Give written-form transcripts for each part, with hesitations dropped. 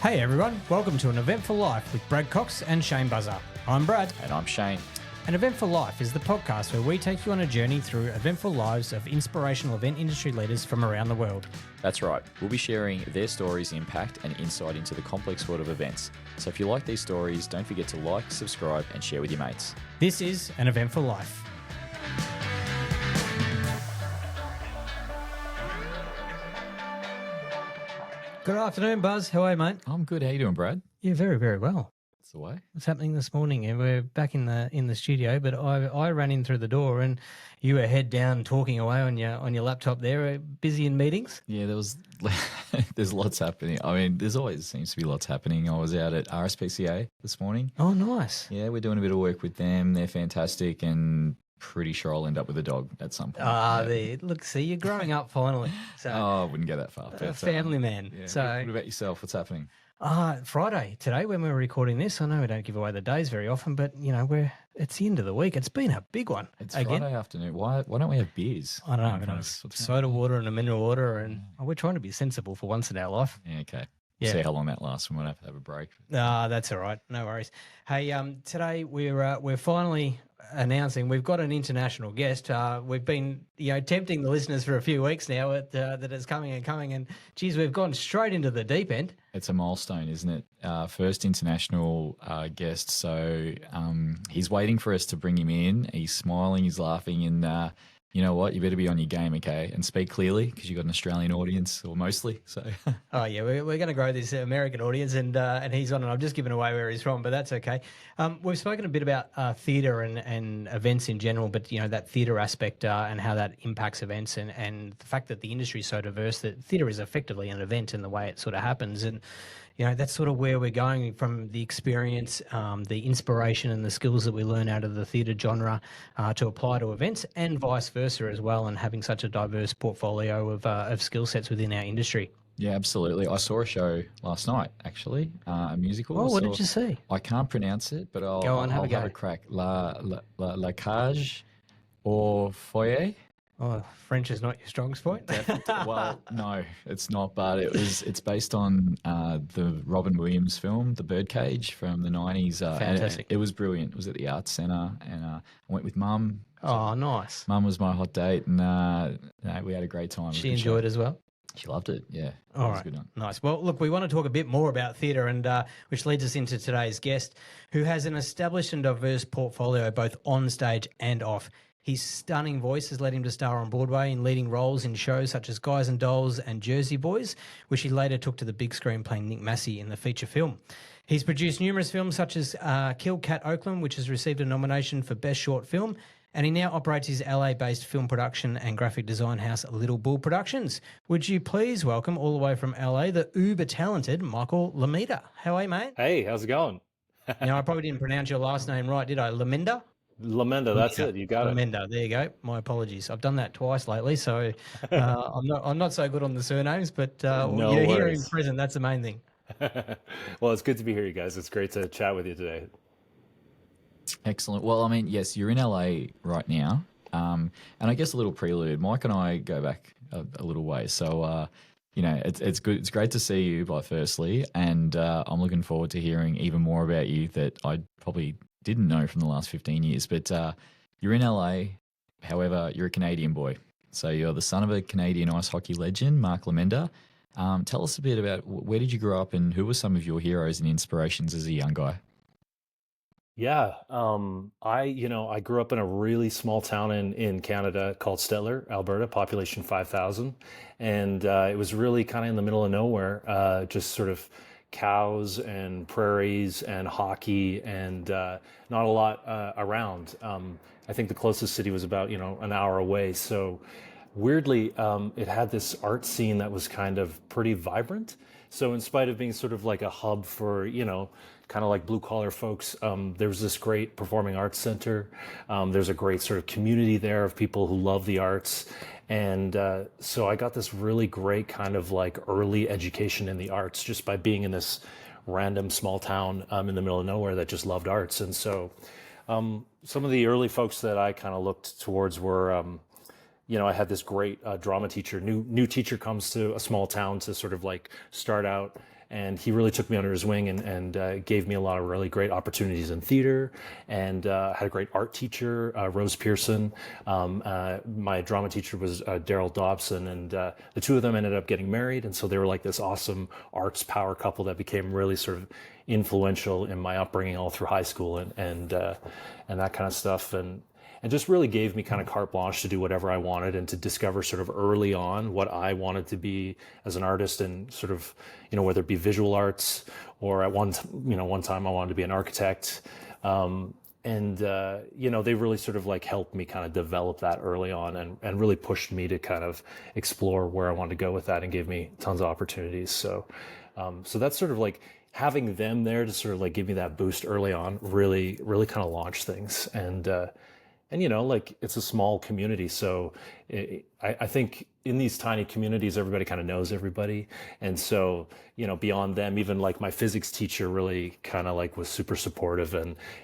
Hey everyone, welcome to An Eventful Life with Brad Cox and Shane Buzzer. I'm Brad. And I'm Shane. An Eventful Life is the podcast where we take you on a journey through eventful lives of inspirational event industry leaders from around the world. That's right. We'll be sharing their stories' impact and insight into the complex world of events. So if you like these stories, don't forget to like, subscribe, and share with your mates. This is An Eventful Life. Good afternoon, Buzz. How are you, mate? I'm good. How you doing, Brad? Yeah, very, very well. That's the way. What's happening this morning? And we're back in the studio, but I ran in through the door and you were head down talking away on your laptop there, busy in meetings. Yeah, there's lots happening. I mean, there's always seems to be lots happening. I was out at RSPCA this morning. Oh, nice. Yeah, we're doing a bit of work with them. They're fantastic, and pretty sure I'll end up with a dog at some point. Look, see, you're growing up finally. So, I wouldn't go that far. a family man. Yeah. So, what about yourself? What's happening? Friday today when we're recording this. I know we don't give away the days very often, but it's the end of the week. It's been a big one. It's again. Friday afternoon. Why don't we have beers? I don't know. We're gonna have soda water and a mineral water, and we're trying to be sensible for once in our life. Yeah, okay. Yeah. See how long that lasts. We might have to have a break. That's all right. No worries. Hey, today we're finally announcing we've got an international guest. We've been tempting the listeners for a few weeks now that it's coming, and geez, we've gone straight into the deep end. It's a milestone, isn't it? First international guest. So he's waiting for us to bring him in. He's smiling, he's laughing, and you know what? You better be on your game, okay? And speak clearly because you've got an Australian audience, or mostly. So. Oh yeah, we're going to grow this American audience, and he's on, and I'm just giving away where he's from, but that's okay. We've spoken a bit about theatre and events in general, but that theatre aspect and how that impacts events, and the fact that the industry is so diverse that theatre is effectively an event in the way it sort of happens, and that's sort of where we're going from the experience, the inspiration and the skills that we learn out of the theatre genre to apply to events, and vice versa as well, and having such a diverse portfolio of skill sets within our industry. Yeah, absolutely. I saw a show last night, actually, a musical. Oh, what did you see? I can't pronounce it, but I'll have have a crack. La Cage or Foyer. Oh, French is not your strongest point. Well, no, it's not. But it's based on the Robin Williams film, The Birdcage from the 90s. Fantastic. It was brilliant. It was at the Arts Centre, and I went with Mum. Oh, nice. Mum was my hot date, and we had a great time. She enjoyed it as well? She loved it, yeah. All was right, a good one. Nice. Well, look, we want to talk a bit more about theatre, and which leads us into today's guest, who has an established and diverse portfolio both on stage and off. His stunning voice has led him to star on Broadway in leading roles in shows such as Guys and Dolls and Jersey Boys, which he later took to the big screen playing Nick Massey in the feature film. He's produced numerous films such as Kill Cat Oakland, which has received a nomination for Best Short Film, and he now operates his LA-based film production and graphic design house, Little Bull Productions. Would you please welcome, all the way from LA, the uber-talented Michael Lomenda. How are you, mate? Hey, how's it going? Now, I probably didn't pronounce your last name right, did I? Lomenda? Lomenda, that's it. You got it. Lomenda, there you go. My apologies. I've done that twice lately, so I'm not so good on the surnames, but No you're here in worries. prison. That's the main thing. Well, it's good to be here, you guys. It's great to chat with you today. Excellent. Well, I mean, yes, you're in LA right now. And I guess a little prelude. Mike and I go back a little way. So, it's good. It's great to see you, firstly. And I'm looking forward to hearing even more about you that I probably didn't know from the last 15 years. But you're in LA. However, you're a Canadian boy. So you're the son of a Canadian ice hockey legend, Mark Lomenda. Tell us a bit about where did you grow up and who were some of your heroes and inspirations as a young guy? Yeah, I grew up in a really small town in Canada called Stettler, Alberta, population 5,000, and it was really kind of in the middle of nowhere, just sort of cows and prairies and hockey and not a lot around. I think the closest city was about an hour away. So weirdly, it had this art scene that was kind of pretty vibrant. So in spite of being sort of like a hub for, kind of like blue collar folks, there was this great performing arts center. There's a great sort of community there of people who love the arts. And so I got this really great kind of like early education in the arts just by being in this random small town in the middle of nowhere that just loved arts. And so some of the early folks that I kind of looked towards were I had this great drama teacher. New teacher comes to a small town to sort of like start out, and he really took me under his wing and gave me a lot of really great opportunities in theater, and had a great art teacher, Rose Pearson. My drama teacher was Daryl Dobson, and the two of them ended up getting married, and so they were like this awesome arts power couple that became really sort of influential in my upbringing all through high school and that kind of stuff, and just really gave me kind of carte blanche to do whatever I wanted and to discover sort of early on what I wanted to be as an artist, and sort of, whether it be visual arts, or at one time I wanted to be an architect. They really sort of like helped me kind of develop that early on, and really pushed me to kind of explore where I wanted to go with that, and gave me tons of opportunities. So that's sort of like having them there to sort of like give me that boost early on really, really kind of launched things. And like it's a small community, so I think in these tiny communities, everybody kind of knows everybody, and so beyond them, even like my physics teacher really kind of like was super supportive,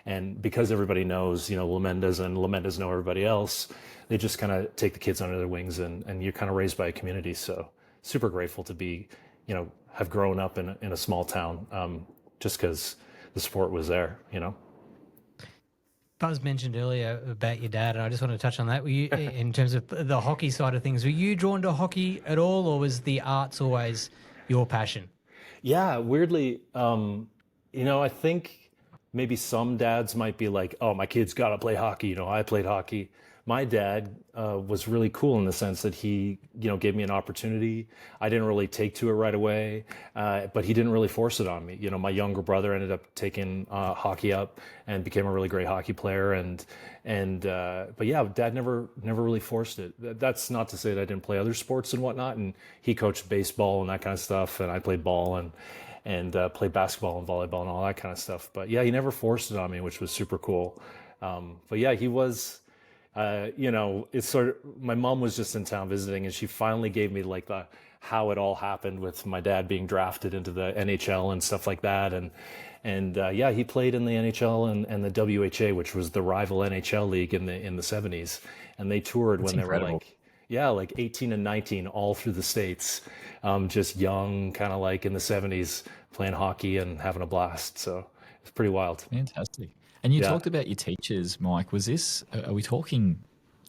and because everybody knows Lomendas, and Lomendas know everybody else, they just kind of take the kids under their wings, and you're kind of raised by a community. So super grateful to be have grown up in a small town, just because the support was there. Buzz mentioned earlier about your dad, and I just want to touch on that. Were you, in terms of the hockey side of things, were you drawn to hockey at all, or was the arts always your passion? Yeah, weirdly, I think maybe some dads might be like, "Oh, my kid's got to play hockey." I played hockey. My dad was really cool in the sense that he, gave me an opportunity. I didn't really take to it right away, but he didn't really force it on me. My younger brother ended up taking hockey up and became a really great hockey player. But yeah, Dad never really forced it. That's not to say that I didn't play other sports and whatnot. And he coached baseball and that kind of stuff, and I played ball and played basketball and volleyball and all that kind of stuff. But yeah, he never forced it on me, which was super cool. But yeah, he was. It's sort of, my mom was just in town visiting, and she finally gave me like how it all happened with my dad being drafted into the NHL and stuff like that. And yeah, he played in the NHL and the WHA, which was the rival NHL league in the 70s. And they toured when incredible. they were like 18 and 19 all through the States, just young, kind of like in the 70s, playing hockey and having a blast. So it's pretty wild. Fantastic. And you Yeah. talked about your teachers, Mike. Was this, are we talking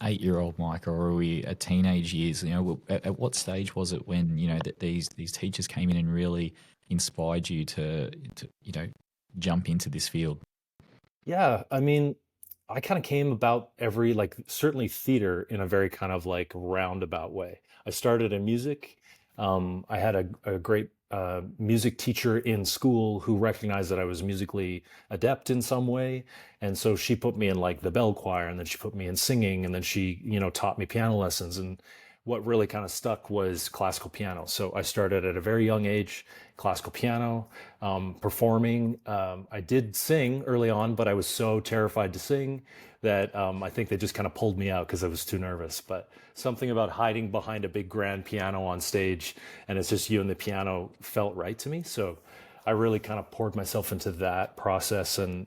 8-year-old Mike, or are we at teenage years? At what stage was it when, that these teachers came in and really inspired you to jump into this field? Yeah, I mean, I kind of came about certainly theater in a very kind of like roundabout way. I started in music. I had a great music teacher in school who recognized that I was musically adept in some way. And so she put me in like the bell choir, and then she put me in singing, and then she, taught me piano lessons. And what really kind of stuck was classical piano. So I started at a very young age, classical piano, performing. I did sing early on, but I was so terrified to sing that I think they just kind of pulled me out because I was too nervous. But something about hiding behind a big grand piano on stage, and it's just you and the piano, felt right to me. So I really kind of poured myself into that process, and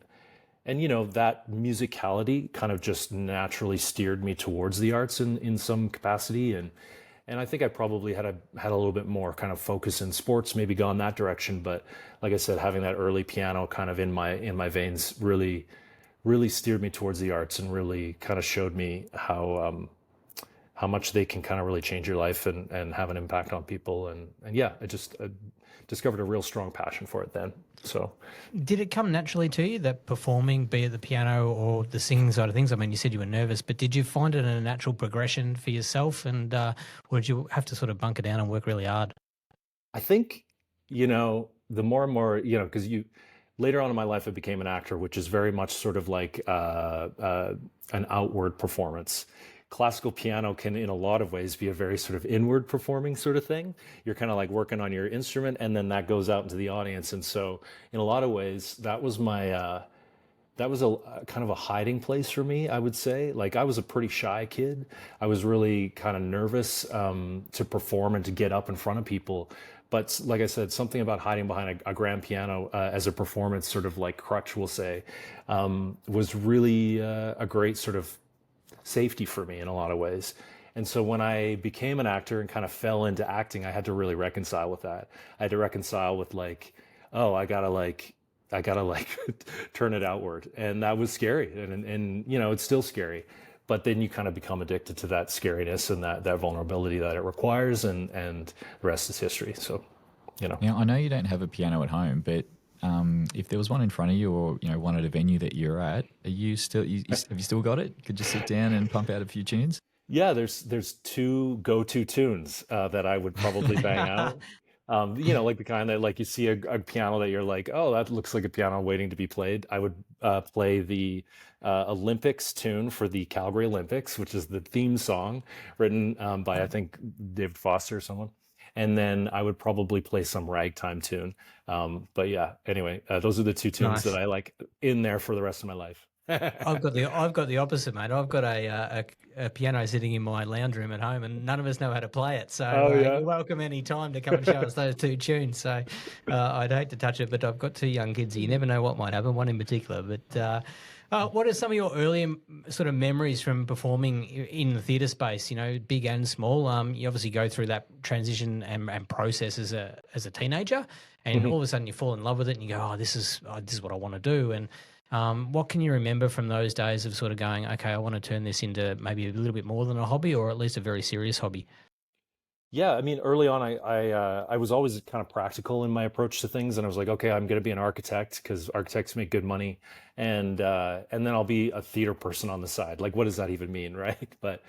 that musicality kind of just naturally steered me towards the arts in some capacity. And I think I probably had a little bit more kind of focus in sports, maybe gone that direction. But like I said, having that early piano kind of in my veins really steered me towards the arts, and really kind of showed me how much they can kind of really change your life and have an impact on people. And yeah, I just discovered a real strong passion for it then. So Did it come naturally to you, that performing, be it the piano or the singing side of things? I mean, you said you were nervous, but did you find it a natural progression for yourself, and or did you have to sort of bunker down and work really hard? I think, the more and more, because later on in my life, I became an actor, which is very much sort of like an outward performance. Classical piano can, in a lot of ways, be a very sort of inward performing sort of thing. You're kind of like working on your instrument, and then that goes out into the audience. And so, in a lot of ways, that was a kind of a hiding place for me, I would say. Like, I was a pretty shy kid. I was really kind of nervous to perform and to get up in front of people. But like I said, something about hiding behind a grand piano as a performance sort of like crutch, we'll say, was really a great sort of safety for me in a lot of ways. And so when I became an actor and kind of fell into acting, I had to really reconcile with that. I had to reconcile with like, oh, I gotta like turn it outward, and that was scary, and you know it's still scary, but then you kind of become addicted to that scariness and that vulnerability that it requires, and the rest is history. So, you know. Now, I know you don't have a piano at home, but if there was one in front of you, or one at a venue that you're at, are you still have you still got it? Could you sit down and pump out a few tunes? Yeah, there's two go-to tunes that I would probably bang out. You know, like the kind that like you see a piano that you're like, oh, that looks like a piano waiting to be played. I would play the Olympics tune for the Calgary Olympics, which is the theme song written by I think David Foster or someone. And then I would probably play some ragtime tune. But yeah, anyway, those are the two tunes that Nice. I like in there for the rest of my life. I've got the opposite, mate. I've got a piano sitting in my lounge room at home, and none of us know how to play it. So Oh yeah. you're welcome any time to come and show us those two tunes. So I'd hate to touch it, but I've got two young kids. So you never know what might happen. One in particular. But what are some of your earlier sort of memories from performing in the theatre space? You know, big and small. You obviously go through that transition and process as a teenager, and all of a sudden you fall in love with it, and you go, "Oh, this is what I want to do." And what can you remember from those days of sort of going, okay, I want to turn this into maybe a little bit more than a hobby, or at least a very serious hobby? Yeah, I mean, early on, I was always kind of practical in my approach to things, and I was like, okay, I'm going to be an architect because architects make good money, and then I'll be a theater person on the side. Like, what does that even mean, right? But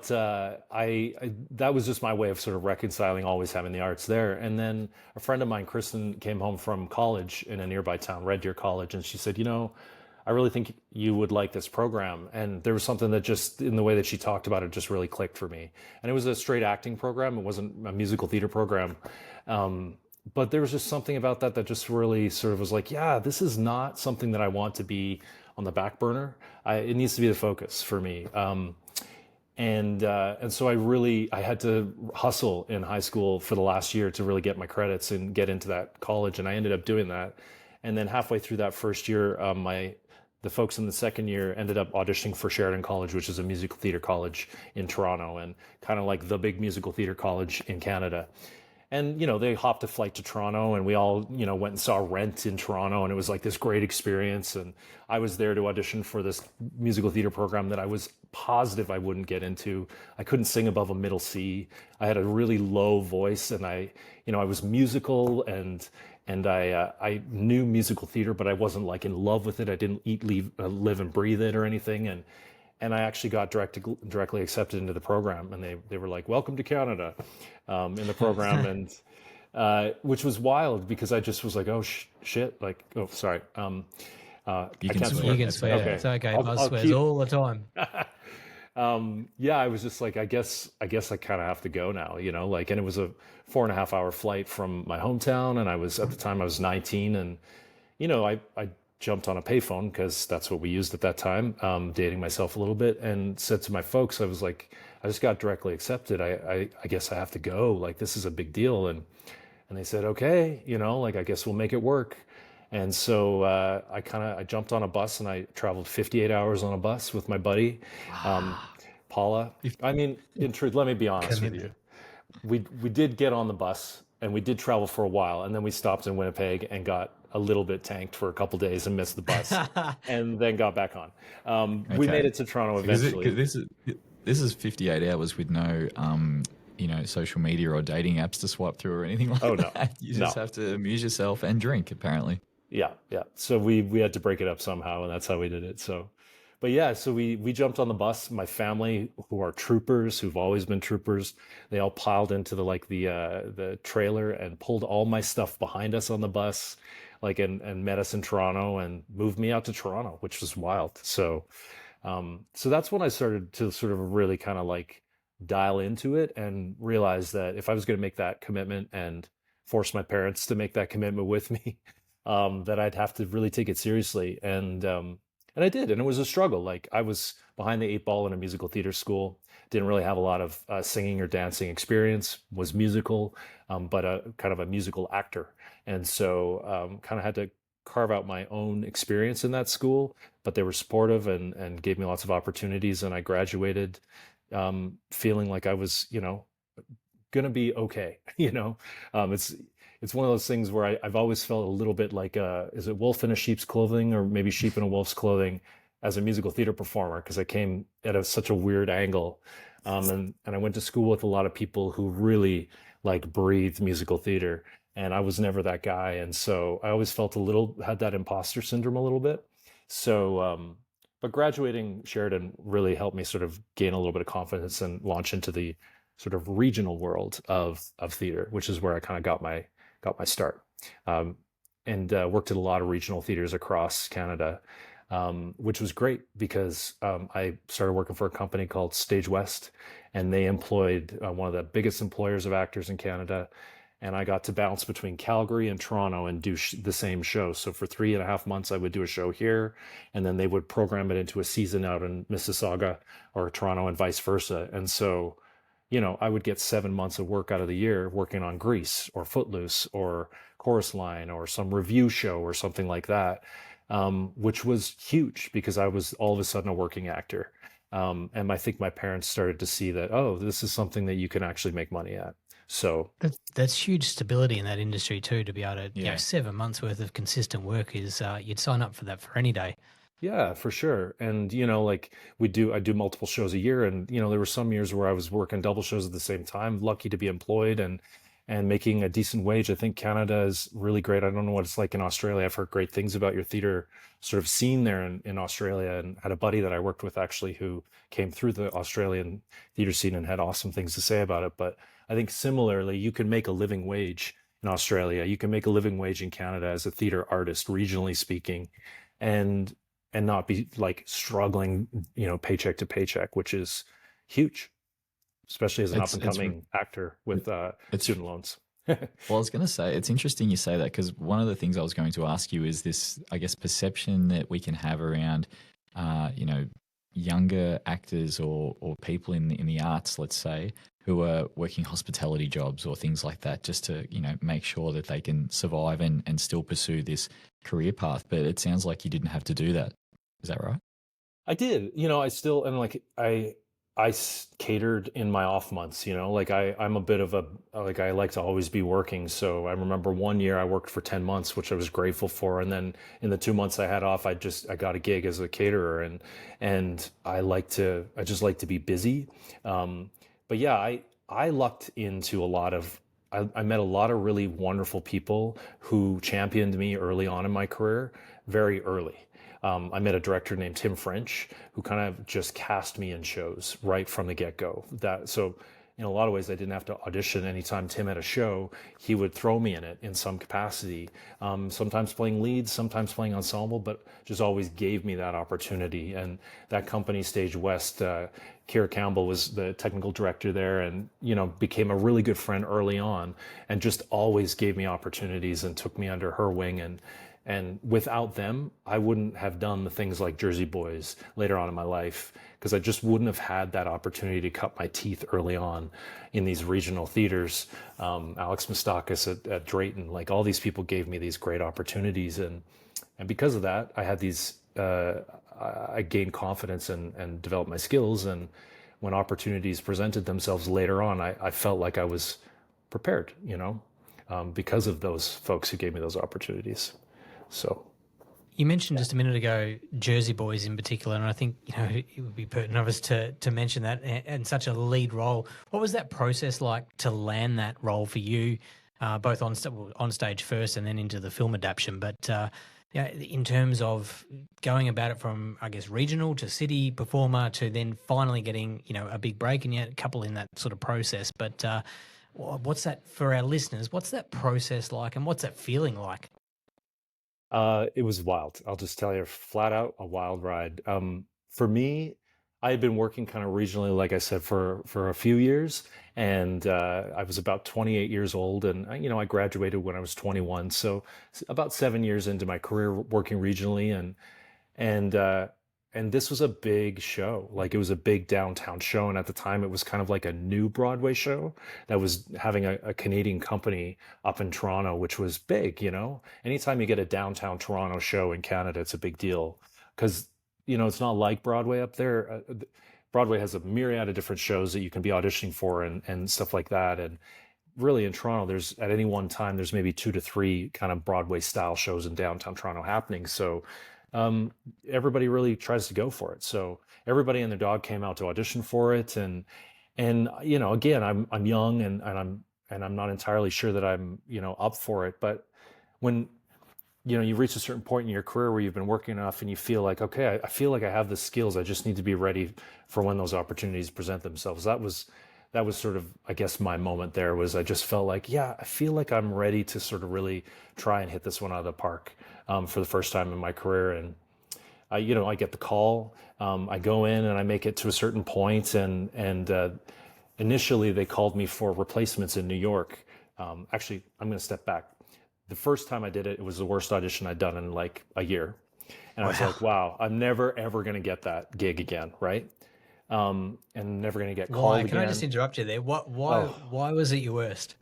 that was just my way of sort of reconciling always having the arts there. And then a friend of mine, Kristen, came home from college in a nearby town, Red Deer College, and she said, you know, I really think you would like this program. And there was something that just in the way that she talked about it just really clicked for me. And it was a straight acting program. It wasn't a musical theater program. But there was just something about that that just really sort of was like, yeah, this is not something that I want to be on the back burner. It needs to be the focus for me. And so I had to hustle in high school for the last year to really get my credits and get into that college. And I ended up doing that. And then halfway through that first year, the folks in the second year ended up auditioning for Sheridan College, which is a musical theater college in Toronto, and kind of like the big musical theater college in Canada. And, you know, they hopped a flight to Toronto, and we all, you know, went and saw Rent in Toronto, and it was like this great experience. And I was there to audition for this musical theater program that I was positive I wouldn't get into. I couldn't sing above a middle C. I had a really low voice, and I was musical, and I knew musical theater, but I wasn't like in love with it. I didn't live and breathe it or anything. And I actually got directly accepted into the program, and they were like, "Welcome to Canada," in the program, and which was wild because I just was like, "Oh shit!" Like, oh sorry, I You can can't swear. You can swear. swear. Okay, It's okay. Buzz I'll swears keep. all the time. Yeah, I was just like, I guess I kind of have to go now, you know, like, and it was a 4.5 hour flight from my hometown, and at the time I was 19, and I jumped on a payphone because that's what we used at that time, dating myself a little bit, and said to my folks, I was like, I just got directly accepted. I guess I have to go. Like, this is a big deal. And they said, okay, like, I guess we'll make it work. And so I jumped on a bus, and I traveled 58 hours on a bus with my buddy, um, Paula. I mean, in truth, let me be honest with you. Commitment. We did get on the bus, and we did travel for a while, and then we stopped in Winnipeg and got a little bit tanked for a couple days and missed the bus, and then got back on. We made Okay. it to Toronto Because eventually. this is 58 hours with no social media or dating apps to swipe through or anything like Oh no, that. You just no. have to amuse yourself and drink, apparently. Yeah, yeah. So we had to break it up somehow, and that's how we did it. So, but yeah, so we jumped on the bus. My family, who are troopers, who've always been troopers, they all piled into the trailer and pulled all my stuff behind us on the bus, like, and met us in Toronto and moved me out to Toronto, which was wild. So that's when I started to sort of really kind of like dial into it and realize that if I was going to make that commitment and force my parents to make that commitment with me, that I'd have to really take it seriously. And I did, and it was a struggle. Like, I was behind the eight ball in a musical theater school, didn't really have a lot of singing or dancing experience, was musical, but a kind of a musical actor. And so kind of had to carve out my own experience in that school, but they were supportive and gave me lots of opportunities, and I graduated feeling like I was, gonna be okay. It's one of those things where I've always felt a little bit like, is it wolf in a sheep's clothing, or maybe sheep in a wolf's clothing, as a musical theater performer, because I came at such a weird angle. And I went to school with a lot of people who really like breathed musical theater, and I was never that guy. And so I always felt had that imposter syndrome a little bit. So, but graduating Sheridan really helped me sort of gain a little bit of confidence and launch into the sort of regional world of theater, which is where I kind of got my start. Um, and worked at a lot of regional theaters across Canada, which was great because I started working for a company called Stage West, and they employed one of the biggest employers of actors in Canada. And I got to bounce between Calgary and Toronto and do the same show. So for 3.5 months, I would do a show here, and then they would program it into a season out in Mississauga or Toronto, and vice versa. And so, I would get 7 months of work out of the year working on Grease or Footloose or Chorus Line or some review show or something like that, which was huge because I was all of a sudden a working actor. And I think my parents started to see that, oh, this is something that you can actually make money at. So That's huge stability in that industry too, to be able to, Yeah. 7 months worth of consistent work is, you'd sign up for that for any day. yeah, for sure. And like I do multiple shows a year, and there were some years where I was working double shows at the same time. Lucky to be employed and making a decent wage. I think Canada is really great. I don't know what it's like in Australia. I've heard great things about your theater sort of scene there in Australia, and had a buddy that I worked with actually who came through the Australian theater scene and had awesome things to say about it. But I think similarly, you can make a living wage in Australia. You can make a living wage in Canada as a theater artist, regionally speaking, and not be like struggling, paycheck to paycheck, which is huge, especially as an up It's and it's coming actor with it's student loans. well, I was going to say it's interesting you say that, because one of the things I was going to ask you is this, I guess, perception that we can have around, you know, younger actors or people in the arts, let's say, who are working hospitality jobs or things like that, just to make sure that they can survive and still pursue this career path. But it sounds like you didn't have to do that. Is that right? I did, I still, and like catered in my off months, like I'm a bit of like I like to always be working. So I remember one year I worked for 10 months, which I was grateful for. And then in the 2 months I had off, I got a gig as a caterer, and I just like to be busy. But yeah, I lucked into a lot of, I met a lot of really wonderful people who championed me early on in my career, very early. I met a director named Tim French who kind of just cast me in shows right from the get-go. So in a lot of ways, I didn't have to audition. Anytime Tim had a show, he would throw me in it in some capacity. Sometimes playing leads, sometimes playing ensemble, but just always gave me that opportunity. And that company, Stage West, Kira Campbell was the technical director there, and became a really good friend early on, and just always gave me opportunities and took me under her wing. And without them, I wouldn't have done the things like Jersey Boys later on in my life, because I just wouldn't have had that opportunity to cut my teeth early on in these regional theaters. Alex Mistakis at Drayton, like all these people gave me these great opportunities. And because of that, I had I gained confidence and developed my skills. And when opportunities presented themselves later on, I felt like I was prepared, because of those folks who gave me those opportunities. So You mentioned just a minute ago Jersey Boys in particular, and I think it would be pertinent of us to mention that, and such a lead role. What was that process like to land that role for you, both on stage first and then into the film adaptation? But in terms of going about it from, I guess, regional to city performer to then finally getting a big break, and yet a couple in that sort of process. But what's that for our listeners? What's that process like, and what's that feeling like? it was wild. I'll just tell you, flat out a wild ride. For me, I had been working kind of regionally, like I said, for a few years, and I was about 28 years old, and I graduated when I was 21, so about 7 years into my career working regionally, and and this was a big show. Like, it was a big downtown show, and at the time it was kind of like a new Broadway show that was having a Canadian company up in Toronto, which was big. Anytime you get a downtown Toronto show in Canada, it's a big deal, because it's not like Broadway up there. Broadway has a myriad of different shows that you can be auditioning for and stuff like that. And really in Toronto, there's at any one time, there's maybe 2 to 3 kind of Broadway style shows in downtown Toronto happening. So everybody really tries to go for it. So everybody and their dog came out to audition for it. And again, I'm young and I'm not entirely sure that I'm, up for it. But when, you reach a certain point in your career where you've been working enough and you feel like, okay, I feel like I have the skills. I just need to be ready for when those opportunities present themselves. That was sort of, I guess, my moment there. Was I just felt like, yeah, I feel like I'm ready to sort of really try and hit this one out of the park for the first time in my career. And I get the call. I go in and I make it to a certain point, and initially they called me for replacements in New York. Actually, I'm going to step back. The first time I did it, it was the worst audition I'd done in like a year. And I was like, wow, I'm never, ever going to get that gig again, right? And never going to get called again. Can I just interrupt you there? Why was it your worst?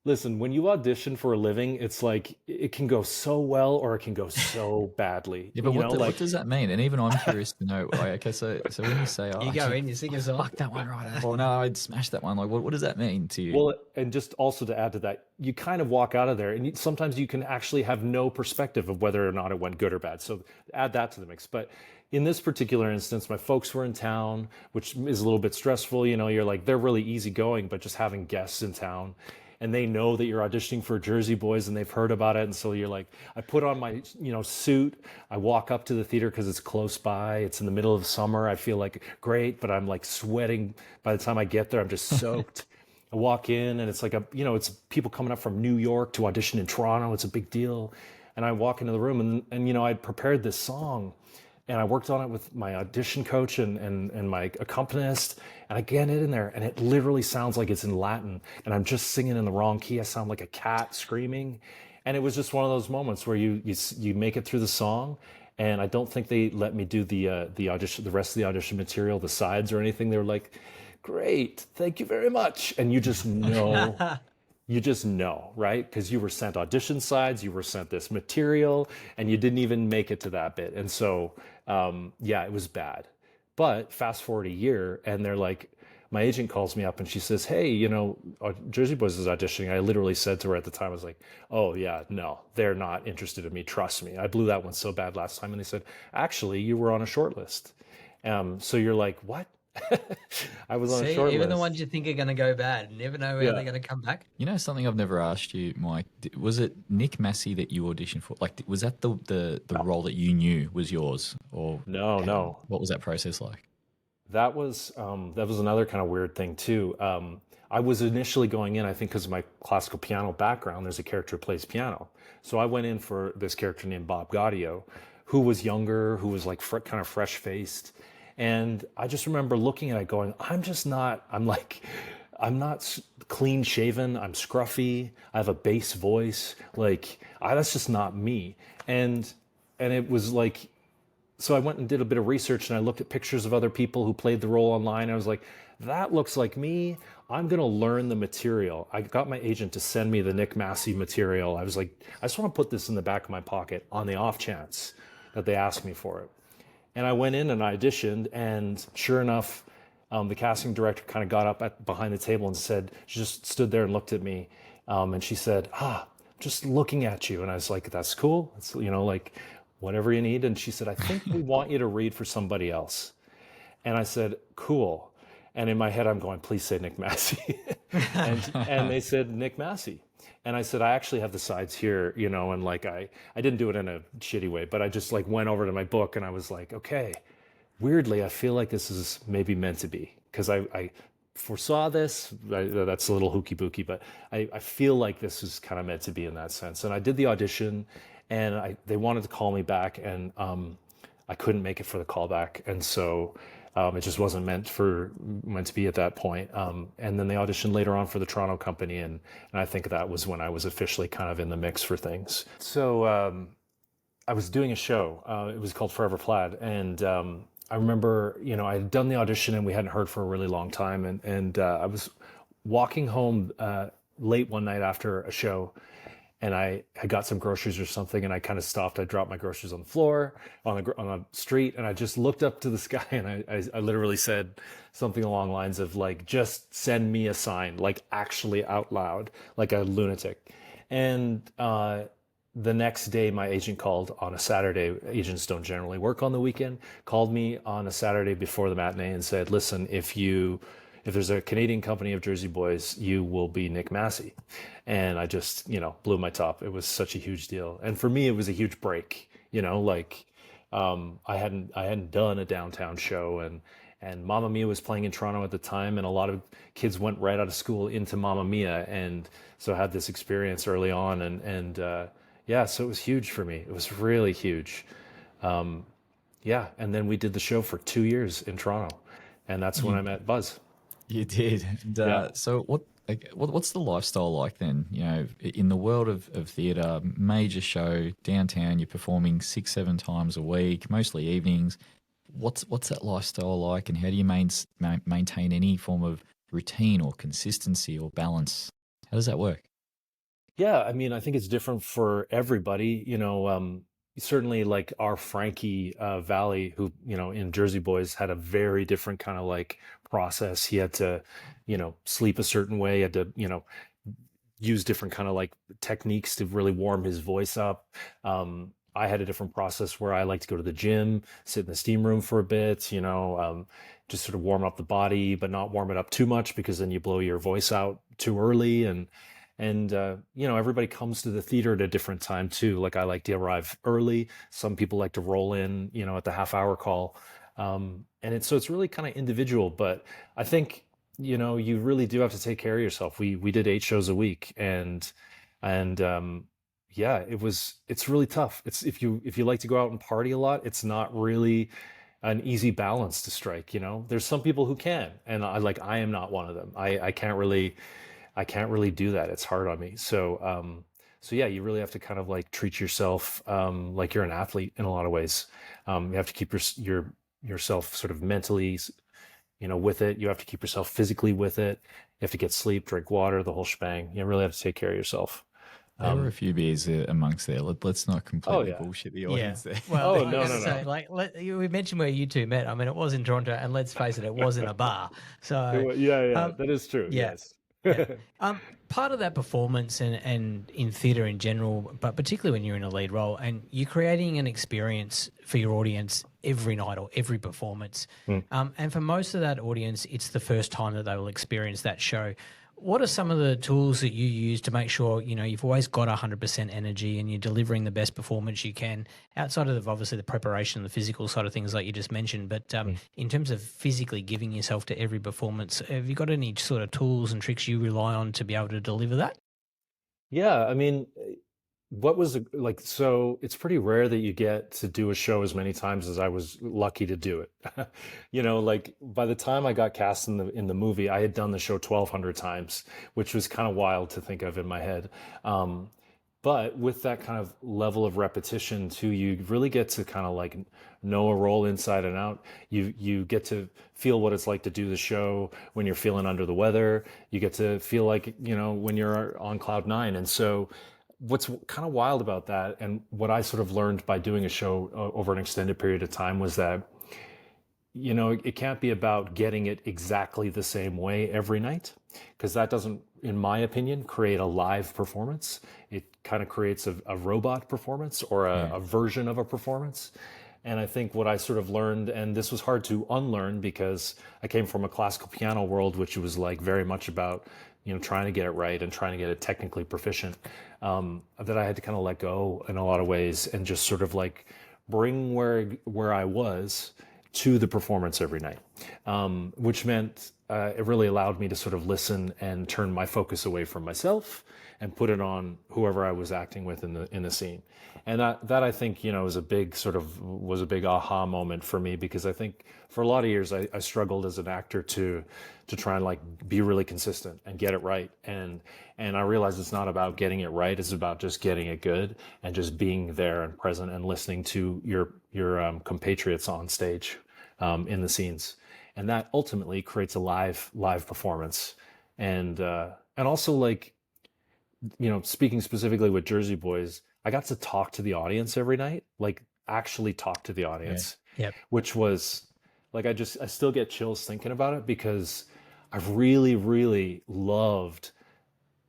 Listen, when you audition for a living, it's like it can go so well or it can go so badly. Yeah, but what does that mean? And even I'm curious to know. Like, okay, so when you say, you go in, you sing a song, fuck that one right, or no, I'd smash that one. Like, what does that mean to you? Well, and just also to add to that, you kind of walk out of there, and sometimes you can actually have no perspective of whether or not it went good or bad. So add that to the mix. But in this particular instance, my folks were in town, which is a little bit stressful. You're like, they're really easygoing, but just having guests in town. And they know that you're auditioning for Jersey Boys and they've heard about it. And so you're like, I put on my, suit. I walk up to the theater because it's close by. It's in the middle of summer. I feel like great, but I'm like sweating. By the time I get there, I'm just soaked. I walk in and it's like it's people coming up from New York to audition in Toronto. It's a big deal. And I walk into the room and I'd prepared this song. And I worked on it with my audition coach and my accompanist. And I get it in there, and it literally sounds like it's in Latin. And I'm just singing in the wrong key. I sound like a cat screaming. And it was just one of those moments where you make it through the song. And I don't think they let me do the audition, the rest of the audition material, the sides or anything. They were like, "Great, thank you very much." And you just know. You just know, right? Because you were sent audition sides, you were sent this material, and you didn't even make it to that bit. And so, it was bad. But fast forward a year, and they're like, my agent calls me up and she says, "Hey, Jersey Boys is auditioning." I literally said to her at the time, I was like, "Oh yeah, no, they're not interested in me. Trust me. I blew that one so bad last time." And they said, "Actually, you were on a short list." So you're like, what? I was on a short list. Even the ones you think are going to go bad, never know where they're going to come back. Something I've never asked you, Mike. Was it Nick Massey that you auditioned for? Like, was that the role that you knew was yours, or no? What was that process like? That was another kind of weird thing too. I was initially going in, I think, because of my classical piano background. There's a character who plays piano, so I went in for this character named Bob Gaudio, who was younger, who was like kind of fresh faced. And I just remember looking at it going, I'm not clean shaven. I'm scruffy. I have a bass voice. That's just not me. And it was like, so I went and did a bit of research and I looked at pictures of other people who played the role online. I was like, that looks like me. I'm going to learn the material. I got my agent to send me the Nick Massey material. I was like, I just want to put this in the back of my pocket on the off chance that they ask me for it. And I went in and I auditioned, and sure enough, the casting director kind of got up behind the table and said, she just stood there and looked at me, and she said, "Just looking at you." And I was like, "That's cool. It's, like whatever you need." And she said, "I think we want you to read for somebody else." And I said, "Cool." And in my head, I'm going, "Please say Nick Massey." and they said, "Nick Massey." And I said, "I actually have the sides here, and like I didn't do it in a shitty way, but I just like went over to my book and I was like, okay, weirdly, I feel like this is maybe meant to be, because I foresaw this. That's a little hooky booky, but I feel like this is kind of meant to be in that sense." And I did the audition, and they wanted to call me back, and I couldn't make it for the callback, and so it just wasn't meant to be at that point. And then they auditioned later on for the Toronto company, and I think that was when I was officially kind of in the mix for things. So I was doing a show. It was called Forever Plaid, and I remember, I had done the audition and we hadn't heard for a really long time, and I was walking home late one night after a show, and I had got some groceries or something, and I kind of stopped. I dropped my groceries on the floor, on the street, and I just looked up to the sky, and I literally said something along the lines of like, just send me a sign, like actually out loud, like a lunatic. And the next day, my agent called on a Saturday. Agents don't generally work on the weekend. Called me on a Saturday before the matinee and said, "Listen, if there's a Canadian company of Jersey Boys, you will be Nick Massey." And I just, blew my top. It was such a huge deal, and for me, it was a huge break. Like I hadn't done a downtown show, and Mamma Mia was playing in Toronto at the time, and a lot of kids went right out of school into Mamma Mia, and so I had this experience early on, and yeah, so it was huge for me. It was really huge. Yeah, and then we did the show for 2 years in Toronto, and that's when You I met Buzz. you did. And Yeah. so what's the lifestyle like then? In the world of theatre, major show downtown, you're performing 6, 7 times a week, mostly evenings. What's that lifestyle like, and how do you maintain any form of routine or consistency or balance? How does that work? Yeah, I mean, I think it's different for everybody. Certainly like our Frankie Valley, who, in Jersey Boys had a very different kind of like process. He had to, sleep a certain way, he had to, use different kind of like techniques to really warm his voice up. I had a different process where I like to go to the gym, sit in the steam room for a bit, just sort of warm up the body, but not warm it up too much because then you blow your voice out too early. And everybody comes to the theater at a different time too. Like I like to arrive early. Some people like to roll in, at the half hour call. And it's really kind of individual, but I think, you really do have to take care of yourself. We did 8 shows a week, and yeah, it's really tough. It's if you like to go out and party a lot, it's not really an easy balance to strike. There's some people who can, and I am not one of them. I can't really do that. It's hard on me. So yeah, you really have to kind of like treat yourself like you're an athlete in a lot of ways. You have to keep yourself sort of mentally, with it. You have to keep yourself physically with it. You have to get sleep, drink water, the whole shebang. You really have to take care of yourself. There were a Um, few beers amongst there. Let's not oh completely yeah. bullshit the Yeah. audience there. Well, Oh I was no, going no, to say, no. like, we mentioned where you two met. I mean, it was in Toronto, and let's face it, it was in a bar. So, Yeah, yeah, um, that is true. yeah, Yes. yeah. Part of that performance and in theatre in general, but particularly when you're in a lead role and you're creating an experience for your audience every night or every performance. Mm. And for most of that audience, it's the first time that they will experience that show. What are some of the tools that you use to make sure, you've always got 100% energy and you're delivering the best performance you can outside of obviously the preparation, the physical side of things like you just mentioned, but Mm. in terms of physically giving yourself to every performance, have you got any sort of tools and tricks you rely on to be able to deliver that? Yeah, I mean, what was like, so it's pretty rare that you get to do a show as many times as I was lucky to do it. Like by the time I got cast in the movie, I had done the show 1,200 times, which was kind of wild to think of in my head. Um, but with that kind of level of repetition too, you really get to kind of like know a role inside and out. You get to feel what it's like to do the show when you're feeling under the weather. You get to feel like, when you're on cloud nine. And so what's kind of wild about that, and what I sort of learned by doing a show over an extended period of time, was that it can't be about getting it exactly the same way every night, because that doesn't, in my opinion, create a live performance. It kind of creates a robot performance, or Yeah. a version of a performance. And I think what I sort of learned, and this was hard to unlearn because I came from a classical piano world, which was like very much about, trying to get it right and trying to get it technically proficient, that I had to kind of let go in a lot of ways and just sort of like bring where I was to the performance every night, which meant it really allowed me to sort of listen and turn my focus away from myself and put it on whoever I was acting with in the scene. And that I think, was a big aha moment for me, because I think for a lot of years I struggled as an actor to try and like be really consistent and get it right. And I realized it's not about getting it right. It's about just getting it good and just being there and present and listening to your compatriots on stage, in the scenes. And that ultimately creates a live performance. And also like, speaking specifically with Jersey Boys, I got to talk to the audience every night, like actually talk to the Yeah. audience, Yep. which was like, I still get chills thinking about it because I've really, really loved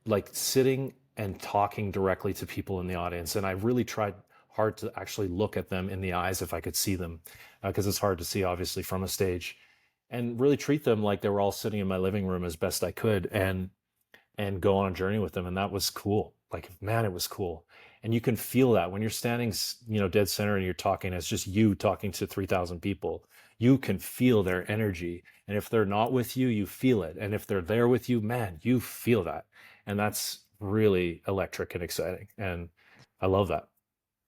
like sitting and talking directly to people in the audience. And I really tried hard to actually look at them in the eyes if I could see them, because it's hard to see obviously from a stage, and really treat them like they were all sitting in my living room as best I could, and go on a journey with them. And that was cool. Like, man, it was cool. And you can feel that when you're standing, dead center and you're talking, it's just you talking to 3,000 people. You can feel their energy. And if they're not with you, you feel it. And if they're there with you, man, you feel that. And that's really electric and exciting. And I love that.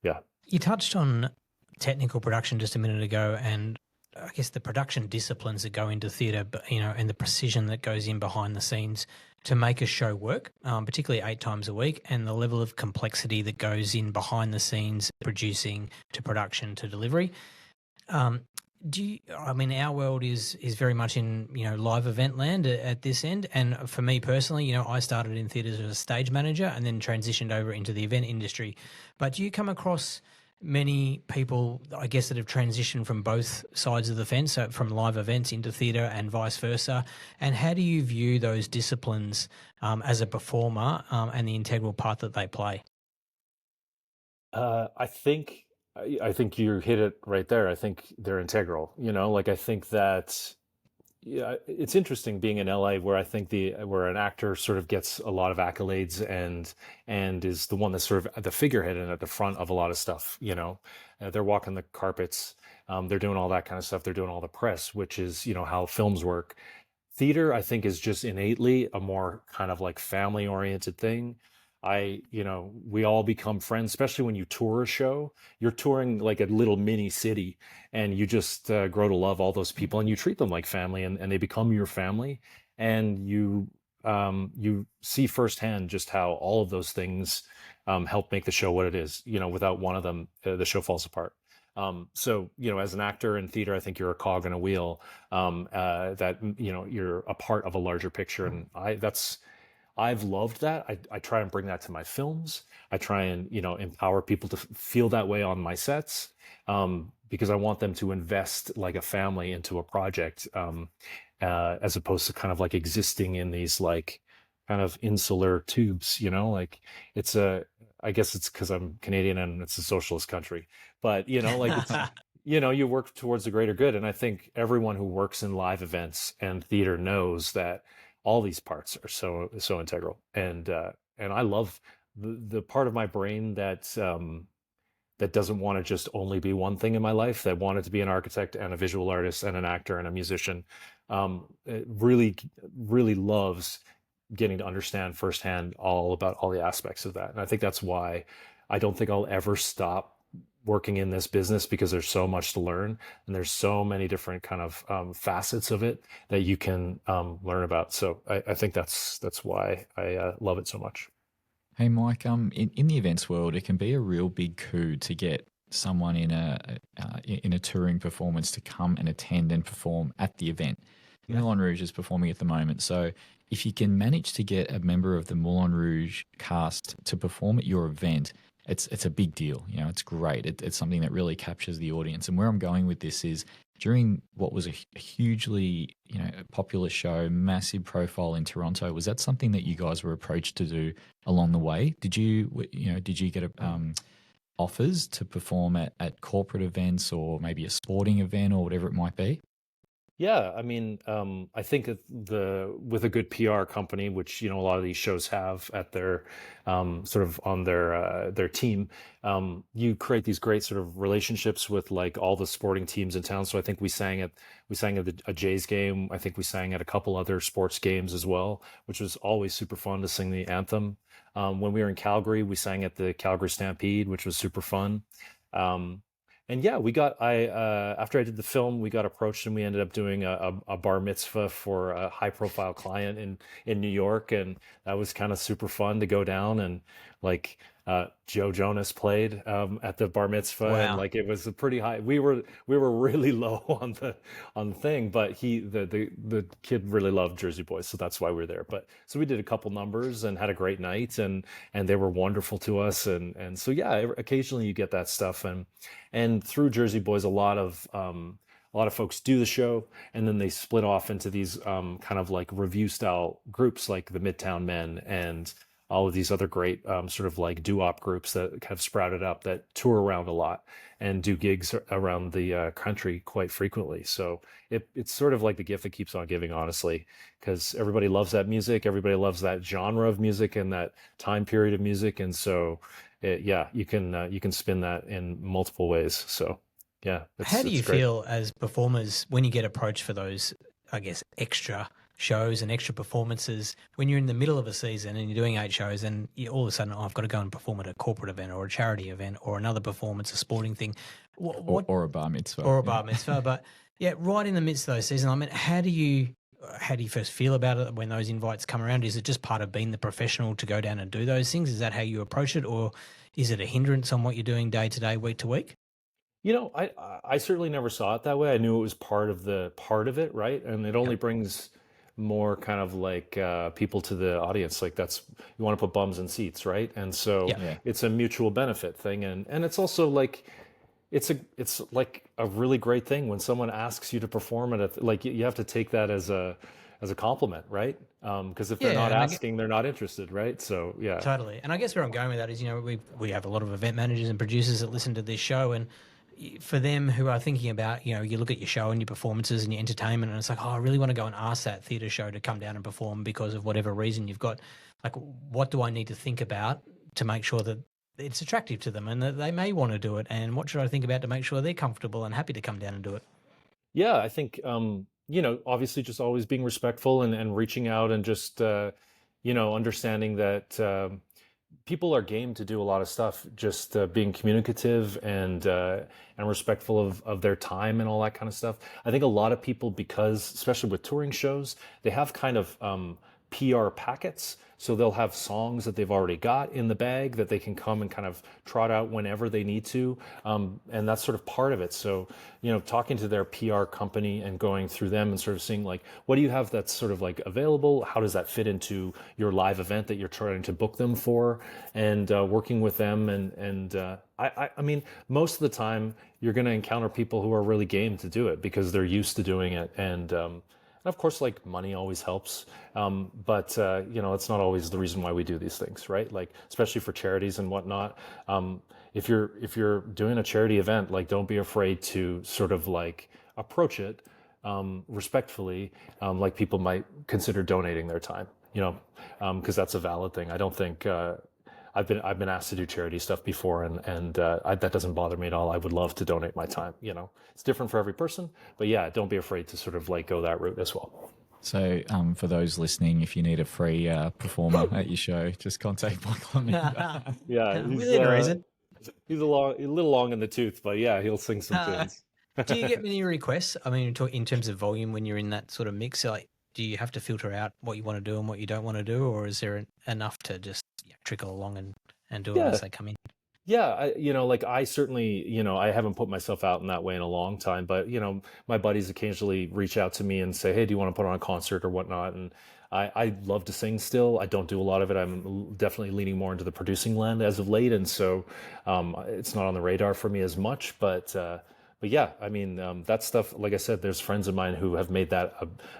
Yeah. You touched on technical production just a minute ago, and I guess the production disciplines that go into theatre, and the precision that goes in behind the scenes to make a show work, particularly 8 times a week, and the level of complexity that goes in behind the scenes, producing to production to delivery. Our world is very much in, live event land at this end. And for me personally, I started in theatres as a stage manager and then transitioned over into the event industry. But do you come across many people, I guess, that have transitioned from both sides of the fence, so from live events into theatre and vice versa? And how do you view those disciplines as a performer and the integral part that they play? I think you hit it right there. I think they're integral. Like I think that, yeah, it's interesting being in LA, where I think where an actor sort of gets a lot of accolades and is the one that's sort of at the figurehead and at the front of a lot of stuff. They're walking the carpets, they're doing all that kind of stuff. They're doing all the press, which is how films work. Theater, I think, is just innately a more kind of like family oriented thing. We all become friends, especially when you tour a show. You're touring like a little mini city, and you just grow to love all those people, and you treat them like family, and they become your family. And you see firsthand just how all of those things help make the show what it is. Without one of them, the show falls apart. So, as an actor in theater, I think you're a cog in a wheel, that, you're a part of a larger picture. And I've loved that. I try and bring that to my films. I try and, empower people to feel that way on my sets, because I want them to invest like a family into a project, as opposed to kind of like existing in these like kind of insular tubes, like I guess it's because I'm Canadian and it's a socialist country, but, like it's, you work towards the greater good. And I think everyone who works in live events and theater knows that all these parts are so integral. And I love the part of my brain that doesn't want to just only be one thing in my life, that wanted to be an architect and a visual artist and an actor and a musician. It really, really loves getting to understand firsthand all about all the aspects of that. And I think that's why I don't think I'll ever stop working in this business, because there's so much to learn, and there's so many different kind of facets of it that you can learn about. So I think that's why I love it so much. Hey, Mike, in the events world, it can be a real big coup to get someone in a touring performance to come and attend and perform at the event. Yeah. Moulin Rouge is performing at the moment, so if you can manage to get a member of the Moulin Rouge cast to perform at your event, it's a big deal. It's great. It's something that really captures the audience. And where I'm going with this is, during what was a hugely popular show, massive profile in Toronto, was that something that you guys were approached to do along the way? Did you get offers to perform at corporate events, or maybe a sporting event, or whatever it might be? Yeah, I mean, I think with a good PR company, which a lot of these shows have at their sort of on their team, you create these great sort of relationships with like all the sporting teams in town. So I think we sang at a Jays game. I think we sang at a couple other sports games as well, which was always super fun to sing the anthem. When we were in Calgary, we sang at the Calgary Stampede, which was super fun. And yeah, after I did the film, we got approached, and we ended up doing a bar mitzvah for a high profile client in New York. And that was kind of super fun to go down and like Joe Jonas played at the bar mitzvah, and Wow. like it was a pretty high. We were really low on the thing, but the kid really loved Jersey Boys, so that's why we were there. But so we did a couple numbers and had a great night, and they were wonderful to us, and so yeah, occasionally you get that stuff, and through Jersey Boys, a lot of folks do the show, and then they split off into these kind of like review style groups, like the Midtown Men and all of these other great sort of like doo-wop groups that kind of sprouted up that tour around a lot and do gigs around the country quite frequently. So it's sort of like the gift that keeps on giving, honestly, because everybody loves that music, everybody loves that genre of music and that time period of music, and so yeah, you can spin that in multiple ways. So yeah, How do it's you great. feel as performers when you get approached for those, I guess, extra shows and extra performances when you're in the middle of a season and you're doing 8 shows and you all of a sudden, oh, I've got to go and perform at a corporate event or a charity event or another performance, a sporting thing, what Or a bar mitzvah. or a Yeah. bar mitzvah. But yeah, right in the midst of those seasons, I mean, how do you first feel about it when those invites come around? Is it just part of being the professional to go down and do those things? Is that how you approach it, or is it a hindrance on what you're doing day to day, week to week? I certainly never saw it that way. I knew it was part of it, right? And it only Yep. brings more kind of like people to the audience. Like that's you want to put bums in seats, right? And so Yep. Yeah. it's a mutual benefit thing, and it's also like it's like a really great thing when someone asks you to perform at like you have to take that as a compliment, right? Because if they're Yeah, not and asking, they're not interested, right? So yeah. totally. And I guess where I'm going with that is, we have a lot of event managers and producers that listen to this show, and for them who are thinking about, you look at your show and your performances and your entertainment, and it's like, oh, I really want to go and ask that theatre show to come down and perform because of whatever reason you've got. Like, what do I need to think about to make sure that it's attractive to them and that they may want to do it? And what should I think about to make sure they're comfortable and happy to come down and do it? Yeah, I think obviously just always being respectful and reaching out and just understanding that people are game to do a lot of stuff. Just being communicative and respectful of their time and all that kind of stuff. I think a lot of people, because especially with touring shows, they have kind of PR packets. So they'll have songs that they've already got in the bag that they can come and kind of trot out whenever they need to. And that's sort of part of it. So, talking to their PR company and going through them and sort of seeing like, what do you have that's sort of like available? How does that fit into your live event that you're trying to book them for? And working with them. I mean, most of the time you're going to encounter people who are really game to do it because they're used to doing it. And of course, like money always helps, but it's not always the reason why we do these things, right? Like especially for charities and whatnot. If you're doing a charity event, like don't be afraid to sort of like approach it respectfully, like people might consider donating their time, because that's a valid thing. I don't think. I've been asked to do charity stuff before, and that doesn't bother me at all. I would love to donate my time. It's different for every person, but yeah, don't be afraid to sort of like go that route as well. So, for those listening, if you need a free performer at your show, just contact Michael Lomenda. Yeah, Within reason. he's a little long in the tooth, but yeah, he'll sing some tunes. Do you get many requests? I mean, in terms of volume, when you're in that sort of mix, like, do you have to filter out what you want to do and what you don't want to do, or is there enough to just trickle along and do it Yeah, as they come in? yeah, like I certainly, I haven't put myself out in that way in a long time, but my buddies occasionally reach out to me and say, "Hey, do you want to put on a concert or whatnot?" And I love to sing still. I don't do a lot of it. I'm definitely leaning more into the producing land as of late, and so it's not on the radar for me as much. But yeah, I mean, that stuff. Like I said, there's friends of mine who have made that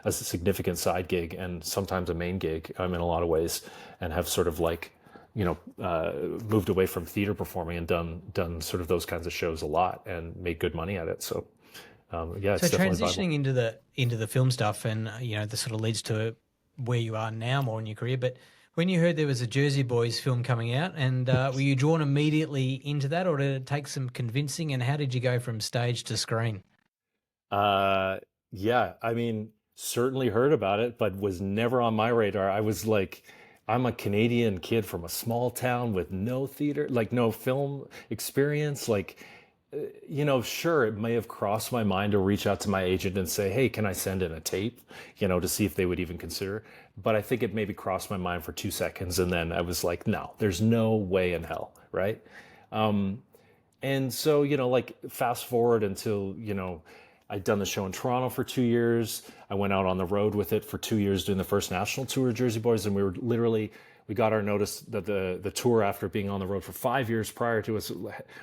a significant side gig and sometimes a main gig in a lot of ways, and have sort of like moved away from theater performing and done sort of those kinds of shows a lot and made good money at it. So yeah, So it's definitely viable. transitioning into the film stuff, and this sort of leads to where you are now more in your career. But when you heard there was a Jersey Boys film coming out, and were you drawn immediately into that, or did it take some convincing? And how did you go from stage to screen? Uh, yeah, I mean, certainly heard about it, but was never on my radar. I was like, I'm a Canadian kid from a small town with no theater, like no film experience. Like, sure, it may have crossed my mind to reach out to my agent and say, hey, can I send in a tape, to see if they would even consider. But I think it maybe crossed my mind for 2 seconds. And then I was like, no, there's no way in hell. Right. And so, like fast forward until, I'd done the show in Toronto for 2 years. I went out on the road with it for 2 years doing the first national tour of Jersey Boys. And we got our notice that the tour, after being on the road for 5 years prior to us,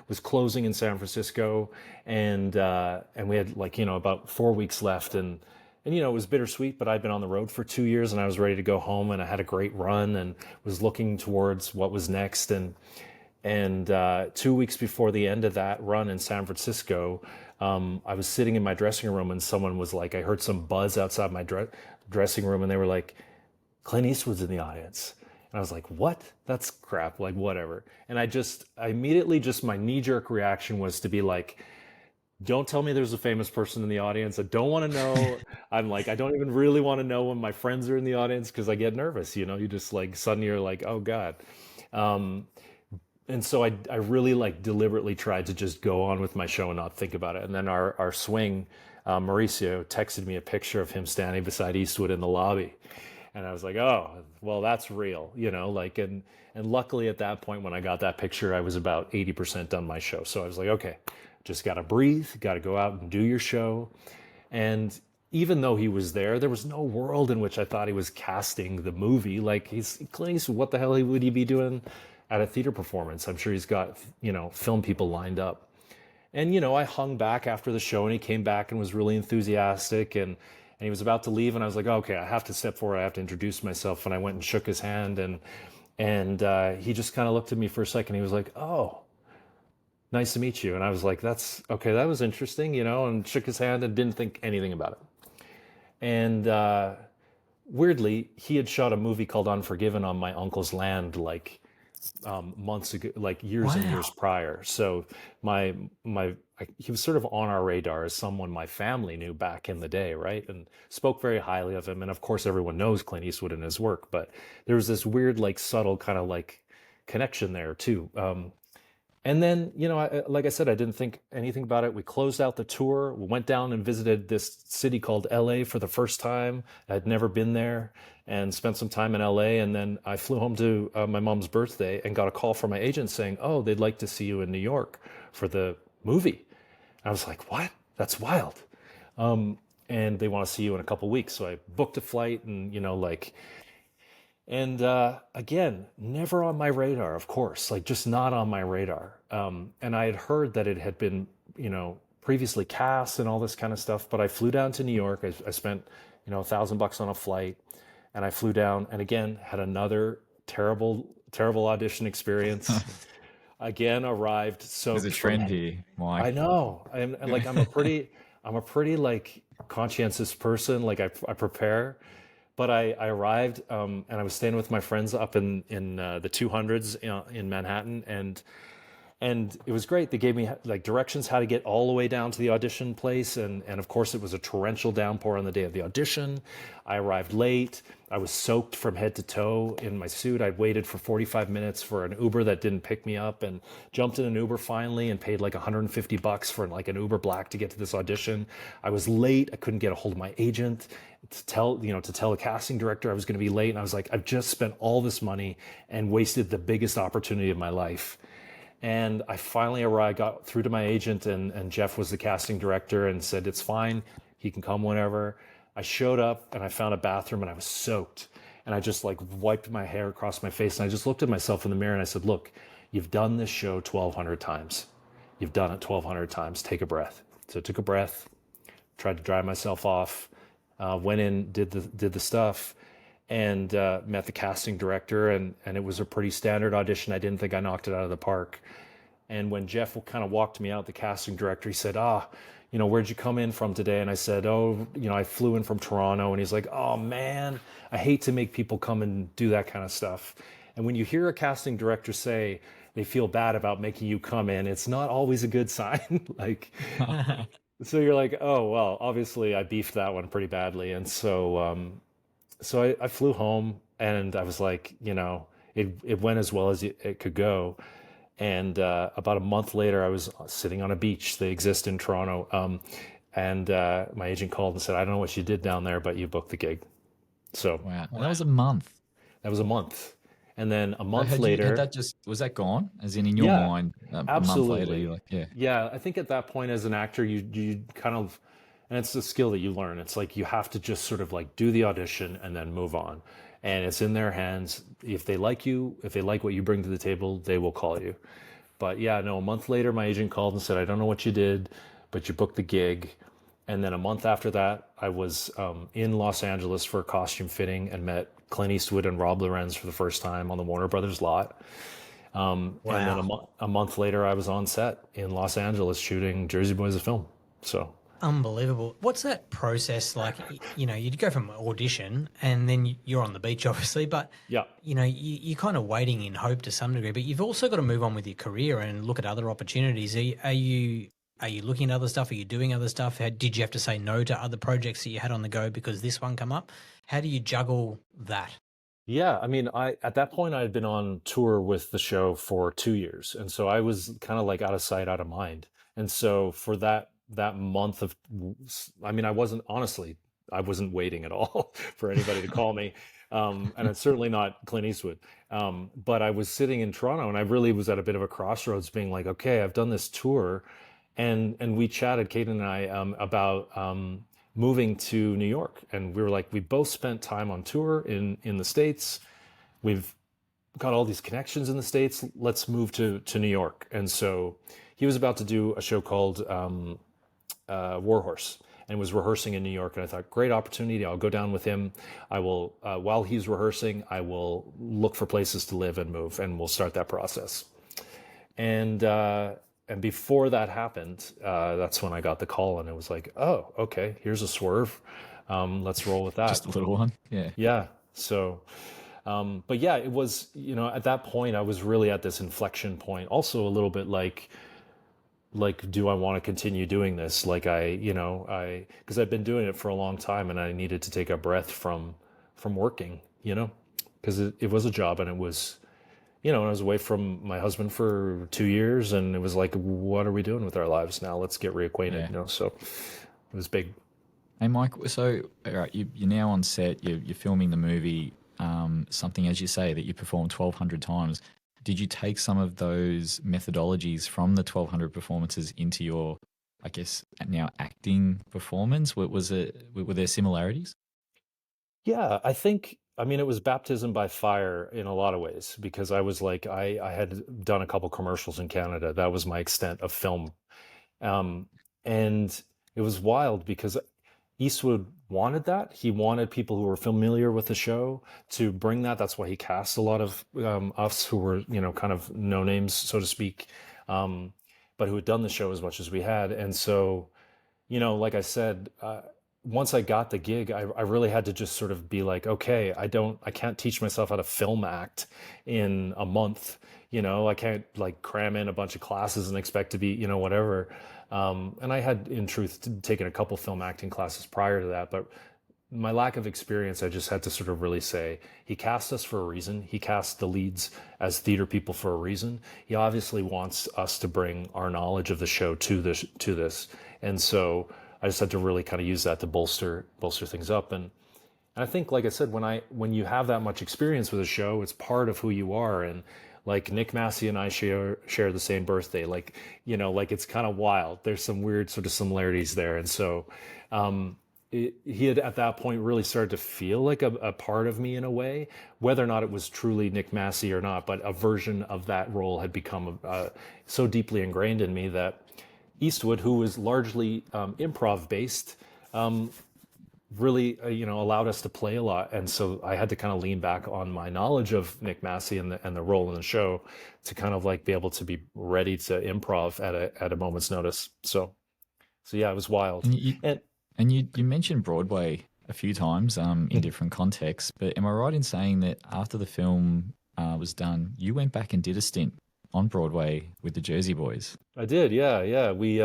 was closing in San Francisco. And we had about 4 weeks left. And it was bittersweet, but I'd been on the road for 2 years and I was ready to go home, and I had a great run and was looking towards what was next. And 2 weeks before the end of that run in San Francisco, I was sitting in my dressing room and someone was like, I heard some buzz outside my dressing room, and they were like, Clint Eastwood's in the audience. And I was like, what? That's crap, like whatever. And I immediately, my knee-jerk reaction was to be like, don't tell me there's a famous person in the audience. I don't want to know. I'm like, I don't even really want to know when my friends are in the audience, because I get nervous, you just like, suddenly you're like, oh God. And so I really deliberately tried to just go on with my show and not think about it. And then our swing, Mauricio, texted me a picture of him standing beside Eastwood in the lobby. And I was like, oh, well, that's real, and luckily at that point when I got that picture, I was about 80% done my show. So I was like, okay, just got to breathe, got to go out and do your show. And even though he was there was no world in which I thought he was casting the movie. Like, he's Clint Eastwood, what the hell would he be doing at a theater performance? I'm sure he's got, film people lined up. And, I hung back after the show, and he came back and was really enthusiastic, and he was about to leave, and I was like, okay, I have to step forward. I have to introduce myself. And I went and shook his hand, and he just kind of looked at me for a second. He was like, oh, nice to meet you. And I was like, that's okay. That was interesting, and shook his hand and didn't think anything about it. And weirdly, he had shot a movie called Unforgiven on my uncle's land, months ago, years and years prior. So he was sort of on our radar as someone my family knew back in the day, right? And spoke very highly of him. And of course, everyone knows Clint Eastwood and his work, but there was this weird, subtle kind of connection there too. And then, like I said, I didn't think anything about it. We closed out the tour. We went down and visited this city called LA for the first time. I'd never been there, and spent some time in LA. And then I flew home to my mom's birthday and got a call from my agent saying, oh, they'd like to see you in New York for the movie. I was like, what? That's wild. And they want to see you in a couple weeks. So I booked a flight and, and again, never on my radar, of course, just not on my radar. And I had heard that it had been, previously cast and all this kind of stuff, but I flew down to New York. I spent, $1,000 on a flight, and I flew down, and again, had another terrible audition experience. Again, arrived so. There's a trend here, Mike. I know. I'm a pretty conscientious person. I prepare. But I arrived, and I was staying with my friends up in the 200s in Manhattan, and it was great. They gave me directions how to get all the way down to the audition place, and of course it was a torrential downpour on the day of the audition. I arrived late. I was soaked from head to toe in my suit. I waited for 45 minutes for an Uber that didn't pick me up, and jumped in an Uber finally and paid $150 for an Uber Black to get to this audition. I was late. I couldn't get a hold of my agent to tell the casting director I was going to be late. And I was like, I've just spent all this money and wasted the biggest opportunity of my life. And I finally arrived, got through to my agent, and Jeff was the casting director and said, it's fine. He can come whenever. I showed up and I found a bathroom and I was soaked. And I just wiped my hair across my face. And I just looked at myself in the mirror and I said, look, you've done this show 1,200 times. You've done it 1,200 times. Take a breath. So I took a breath, tried to dry myself off, went in, did the stuff, and met the casting director, and it was a pretty standard audition. I didn't think I knocked it out of the park. And when Jeff kind of walked me out, the casting director, he said, where'd you come in from today? And I said, I flew in from Toronto. And he's like, oh man, I hate to make people come and do that kind of stuff. And when you hear a casting director say they feel bad about making you come in, it's not always a good sign. So you're like, oh, well, obviously I beefed that one pretty badly. And so I flew home, and I was like, it went as well as it could go. And about a month later, I was sitting on a beach. They exist in Toronto. And my agent called and said, I don't know what you did down there, but you booked the gig. So Wow. And that Wow. was a month. that was a month. And then a So month had later, that just, was that gone? As in your yeah, mind, a month later, you're absolutely. like, yeah, Yeah, I think at that point as an actor, you kind of, and it's a skill that you learn. It's like you have to just sort of like do the audition and then move on. And it's in their hands. If they like you, if they like what you bring to the table, they will call you. But yeah, no, a month later, my agent called and said, I don't know what you did, but you booked the gig. And then a month after that, I was in Los Angeles for a costume fitting and met Clint Eastwood and Rob Lorenz for the first time on the Warner Brothers lot. And then Wow. a month later, I was on set in Los Angeles shooting Jersey Boys, the film. So Unbelievable. What's that process like? You'd go from audition and then you're on the beach, obviously, but yeah, you're kind of waiting in hope to some degree. But you've also got to move on with your career and look at other opportunities. Are you looking at other stuff? Are you doing other stuff? Did you have to say no to other projects that you had on the go because this one come up? How do you juggle that? yeah. I mean, I at that point I had been on tour with the show for 2 years, and so I was kind of like out of sight, out of mind. And so for that month of, I mean, I wasn't waiting at all for anybody to call me, and it's certainly not Clint Eastwood. But I was sitting in Toronto, and I really was at a bit of a crossroads, being like, okay, I've done this tour, and we chatted, Kate and I, about moving to New York, and we were like, we both spent time on tour in the States. We've got all these connections in the States. Let's move to New York. And so he was about to do a show called Warhorse and was rehearsing in New York. And I thought, great opportunity. I'll go down with him. I will, while he's rehearsing, I will look for places to live and move, and we'll start that process. And and before that happened, that's when I got the call, and it was like, oh, okay, here's a swerve. Let's roll with that. just a little one. Yeah. Yeah. So, but yeah, it was, at that point, I was really at this inflection point. Also, a little bit like, do I want to continue doing this? Like because I've been doing it for a long time, and I needed to take a breath from working, because it was a job, and it was, and I was away from my husband for 2 years, and it was like, what are we doing with our lives now? Let's get reacquainted, Yeah. So it was big. Hey, Mike, so all right, you're now on set, you're filming the movie, something, as you say, that you performed 1,200 times. Did you take some of those methodologies from the 1,200 performances into your, I guess, now acting performance? Were there similarities? Yeah, I mean, it was baptism by fire in a lot of ways, because I was like, I had done a couple commercials in Canada. That was my extent of film. Um, and it was wild because Eastwood wanted that. He wanted people who were familiar with the show to bring that. That's why he cast a lot of us who were, kind of no names, so to speak, um, but who had done the show as much as we had. And so, like I said, once I got the gig, I really had to just sort of be like, okay, I can't teach myself how to film act in a month. I can't like cram in a bunch of classes and expect to be, whatever. And I had, in truth, taken a couple film acting classes prior to that, but my lack of experience, I just had to sort of really say, he cast us for a reason. He cast the leads as theater people for a reason. He obviously wants us to bring our knowledge of the show to this. And so I just had to really kind of use that to bolster things up. And I think, like I said, when you have that much experience with a show, it's part of who you are. And like Nick Massey and I share the same birthday. Like, like it's kind of wild. There's some weird sort of similarities there. And so he had at that point really started to feel like a part of me in a way, whether or not it was truly Nick Massey or not, but a version of that role had become so deeply ingrained in me that Eastwood, who was largely improv based, really allowed us to play a lot. And so I had to kind of lean back on my knowledge of Nick Massey and the role in the show to kind of like be able to be ready to improv at a moment's notice. So yeah, it was wild. And you, And and you mentioned Broadway a few times in different contexts, but am I right in saying that after the film was done, you went back and did a stint on Broadway with the Jersey Boys? I did, yeah. We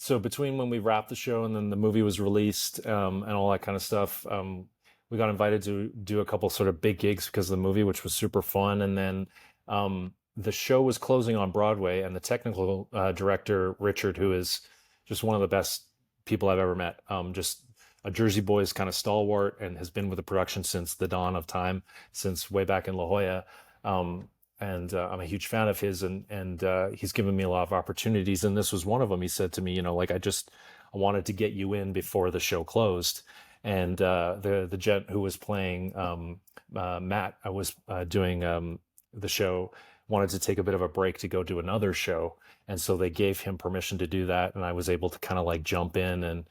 so between when we wrapped the show and then the movie was released, and all that kind of stuff, we got invited to do a couple sort of big gigs because of the movie, which was super fun. And then the show was closing on Broadway, and the technical director Richard, who is just one of the best people I've ever met, just a Jersey Boys kind of stalwart, and has been with the production since the dawn of time, since way back in La Jolla. And I'm a huge fan of his, and he's given me a lot of opportunities, and this was one of them. He said to me, like, I wanted to get you in before the show closed, and the gent who was playing Matt, I was doing the show, wanted to take a bit of a break to go do another show, and so they gave him permission to do that, and I was able to kind of like jump in and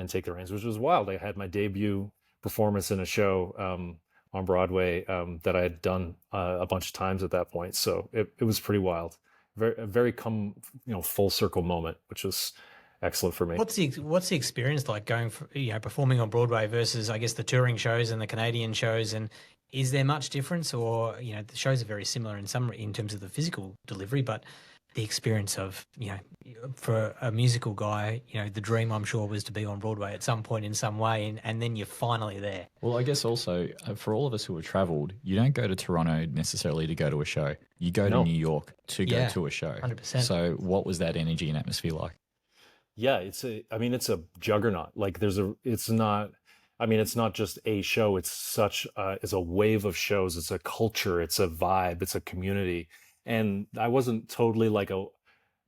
take the reins, which was wild. I had my debut performance in a show on Broadway that I had done a bunch of times at that point. So it was pretty wild. Very full circle moment, which was excellent for me. What's the experience like going for, performing on Broadway versus, I guess, the touring shows and the Canadian shows? And is there much difference, or the shows are very similar in terms of the physical delivery, but the experience of for a musical guy, the dream, I'm sure, was to be on Broadway at some point in some way, and then you're finally there. Well, I guess also for all of us who have travelled, you don't go to Toronto necessarily to go to a show. You go to New York to go to a show. 100%. So what was that energy and atmosphere like? Yeah, it's a juggernaut. Like it's not just a show. It's it's a wave of shows. It's a culture. It's a vibe. It's a community. And I wasn't totally like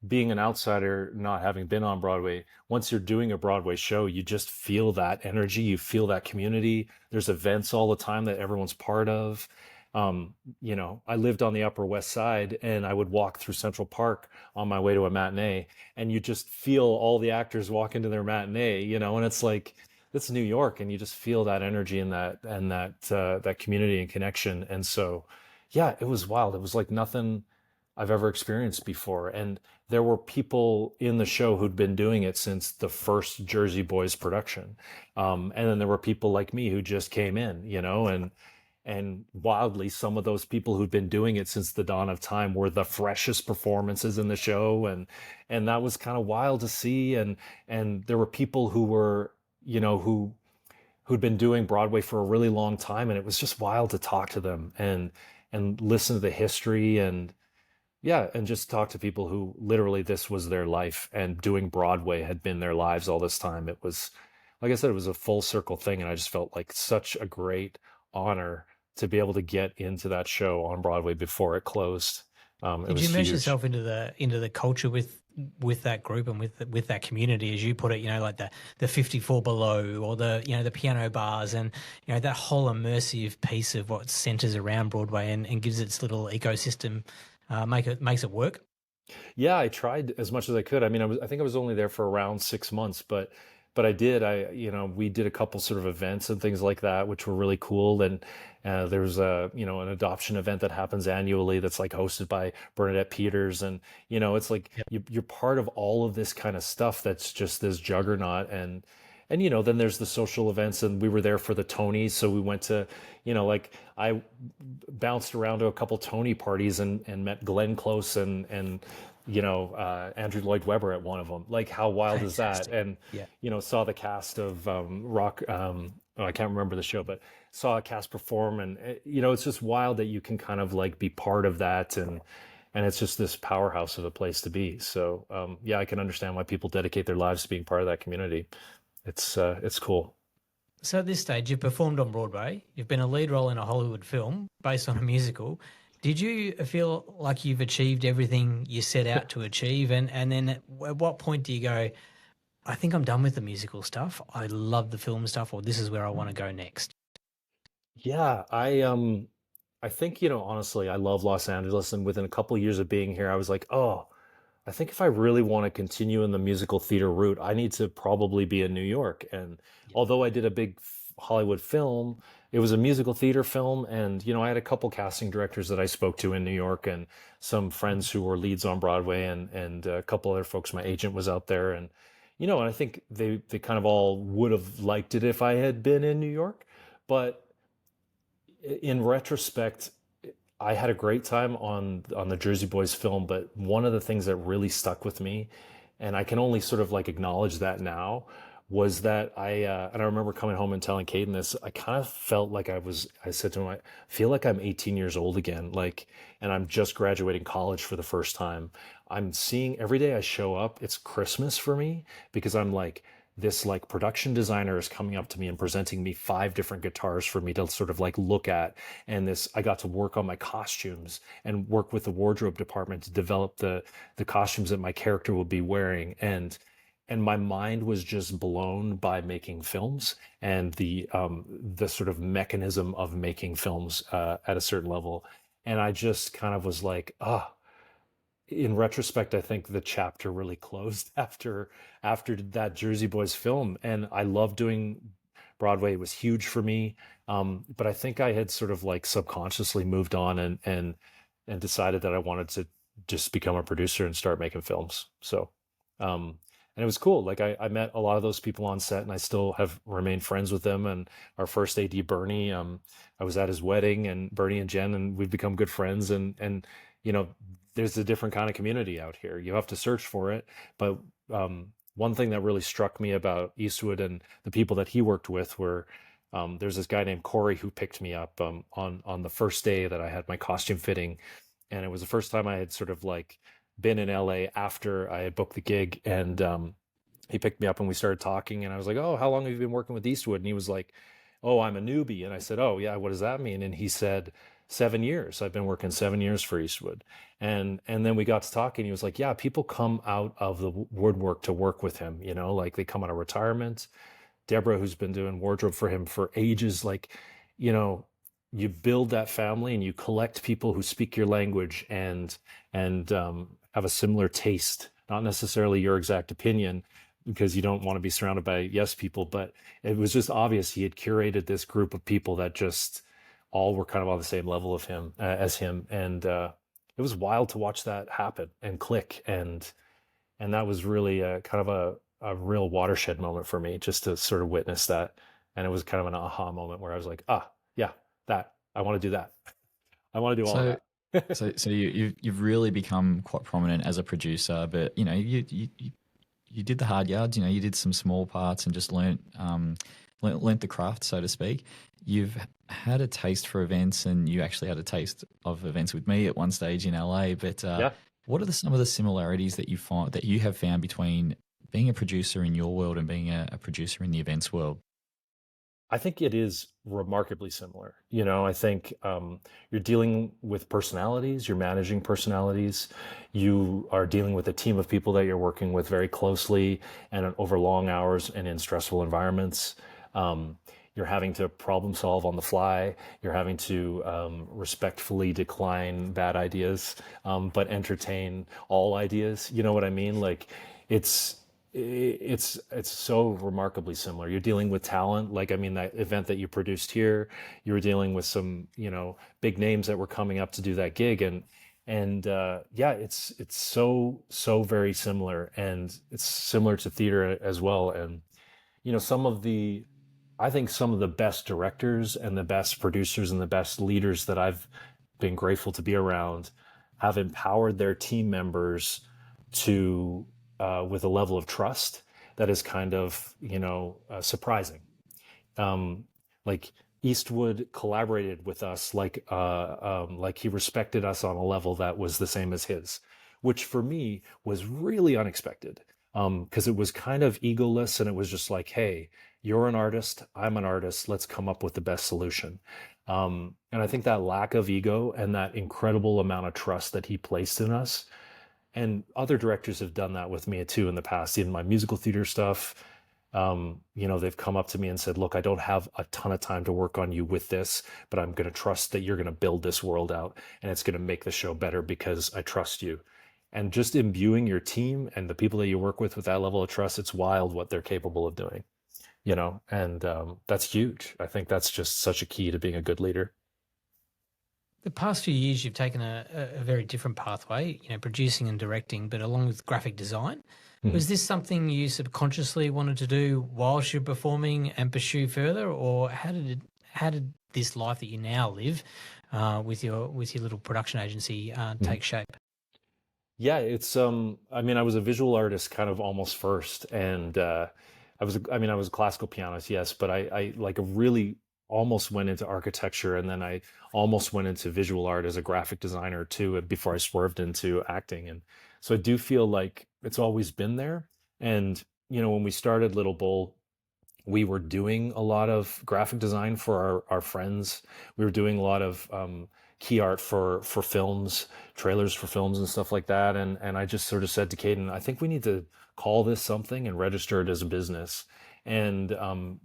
being an outsider, not having been on Broadway. Once you're doing a Broadway show, you just feel that energy. You feel that community. There's events all the time that everyone's part of. I lived on the Upper West Side, and I would walk through Central Park on my way to a matinee, and you just feel all the actors walk into their matinee, and it's like, it's New York, and you just feel that energy and that community and connection. And so, yeah, it was wild. It was like nothing I've ever experienced before. And there were people in the show who'd been doing it since the first Jersey Boys production. And then there were people like me who just came in, and wildly, some of those people who'd been doing it since the dawn of time were the freshest performances in the show. And that was kind of wild to see. And there were people who were, who'd been doing Broadway for a really long time. And it was just wild to talk to them and listen to the history and just talk to people who literally this was their life, and doing Broadway had been their lives all this time. It was, like I said, it was a full circle thing. And I just felt like such a great honor to be able to get into that show on Broadway before it closed. Did you immerse yourself into the culture with that group and with that community, as you put it, like the 54 Below, or the piano bars, and that whole immersive piece of what centers around Broadway and gives its little ecosystem, makes it work? Yeah, I tried as much as I could. I mean, I think I was only there for around 6 months, but I did. We did a couple sort of events and things like that, which were really cool. And there's an adoption event that happens annually that's like hosted by Bernadette Peters, and it's like you're part of all of this kind of stuff that's just this juggernaut. And then there's the social events, and we were there for the Tonys, so we went to I bounced around to a couple Tony parties and met Glenn Close and Andrew Lloyd Webber at one of them. Like, how wild Fantastic. Is that? And saw the cast of Rock. I can't remember the show, but saw a cast perform, and it's just wild that you can kind of like be part of that, and it's just this powerhouse of a place to be. So I can understand why people dedicate their lives to being part of that community. It's cool. So at this stage, you've performed on Broadway. You've been a lead role in a Hollywood film based on a musical. Did you feel like you've achieved everything you set out to achieve? And then at what point do you go, I think I'm done with the musical stuff. I love the film stuff, or this is where I want to go next? Yeah, I think, honestly, I love Los Angeles, and within a couple of years of being here, I was like, oh, I think if I really want to continue in the musical theater route, I need to probably be in New York. And although I did a big Hollywood film, it was a musical theater film. And, I had a couple casting directors that I spoke to in New York, and some friends who were leads on Broadway, and a couple other folks. My agent was out there, and, and I think they kind of all would have liked it if I had been in New York. But in retrospect, I had a great time on the Jersey Boys film, but one of the things that really stuck with me, and I can only sort of like acknowledge that now, was that and I remember coming home and telling Caden this. I kind of felt like I said to him, I feel like I'm 18 years old again, like, and I'm just graduating college for the first time. I'm seeing every day I show up, it's Christmas for me, because I'm like, this like production designer is coming up to me and presenting me 5 different guitars for me to sort of like look at. And this, I got to work on my costumes and work with the wardrobe department to develop the costumes that my character will be wearing. And my mind was just blown by making films and the sort of mechanism of making films at a certain level. And I just kind of was like, in retrospect, I think the chapter really closed after that Jersey Boys film. And I love doing Broadway. It was huge for me. But I think I had sort of like subconsciously moved on and decided that I wanted to just become a producer and start making films. So, and it was cool. Like I met a lot of those people on set, and I still have remained friends with them. And our first AD, Bernie, I was at his wedding, and Bernie and Jen, and we've become good friends. And you know, there's a different kind of community out here. You have to search for it. But one thing that really struck me about Eastwood and the people that he worked with were, there's this guy named Corey who picked me up on the first day that I had my costume fitting. And it was the first time I had sort of like been in LA after I had booked the gig. And he picked me up and we started talking. And I was like, "Oh, how long have you been working with Eastwood?" And he was like, "Oh, I'm a newbie." And I said, "Oh, yeah, what does that mean?" And he said, 7 years. I've been working 7 years for Eastwood. And then we got to talking. He was like, "Yeah, people come out of the woodwork to work with him, you know, like they come out of retirement. Deborah, who's been doing wardrobe for him for ages, like, you know, you build that family and you collect people who speak your language and have a similar taste, not necessarily your exact opinion, because you don't want to be surrounded by yes people." But it was just obvious he had curated this group of people that just all were kind of on the same level of him as him. And it was wild to watch that happen and click. And that was really kind of a real watershed moment for me, just to sort of witness that. And it was kind of an aha moment where I was like, yeah, that I want to do that. I want to do all of So, that. so you've really become quite prominent as a producer, but you know you did the hard yards. You know, you did some small parts and just learnt the craft, so to speak. You've had a taste for events, and you actually had a taste of events with me at one stage in LA. But Yeah. what are some of the similarities that you have found between being a producer in your world and being a producer in the events world? I think it is remarkably similar. You know, I think you're dealing with personalities, you're managing personalities, you are dealing with a team of people that you're working with very closely and over long hours and in stressful environments. You're having to problem solve on the fly. You're having to respectfully decline bad ideas, but entertain all ideas. You know what I mean? Like, it's it's so remarkably similar. You're dealing with talent. Like, I mean, that event that you produced here, you were dealing with some, you know, big names that were coming up to do that gig. And yeah, it's so very similar, and it's similar to theater as well. And you know, I think some of the best directors and the best producers and the best leaders that I've been grateful to be around have empowered their team members to with a level of trust that is kind of, you know, surprising. Like Eastwood collaborated with us like he respected us on a level that was the same as his, which for me was really unexpected. Because it was kind of egoless, and it was just like, "Hey, you're an artist, I'm an artist, let's come up with the best solution." And I think that lack of ego and that incredible amount of trust that he placed in us, and other directors have done that with me too in the past, in my musical theater stuff. You know, they've come up to me and said, "Look, I don't have a ton of time to work on you with this, but I'm going to trust that you're going to build this world out, and it's going to make the show better because I trust you." And just imbuing your team and the people that you work with that level of trust, it's wild what they're capable of doing, you know, and that's huge. I think that's just such a key to being a good leader. The past few years, you've taken a very different pathway, you know, producing and directing, but along with graphic design. Was this something you subconsciously wanted to do whilst you're performing and pursue further, or how did this life that you now live with your little production agency take shape? Yeah, it's I mean, I was a visual artist kind of almost first, and I was a classical pianist, yes, but I like really almost went into architecture, and then I almost went into visual art as a graphic designer too, before I swerved into acting. And so I do feel like it's always been there. And, when we started Little Bull, we were doing a lot of graphic design for our friends. We were doing a lot of key art for films, trailers for films and stuff like that. And I just sort of said to Caden, I think we need to call this something and register it as a business. And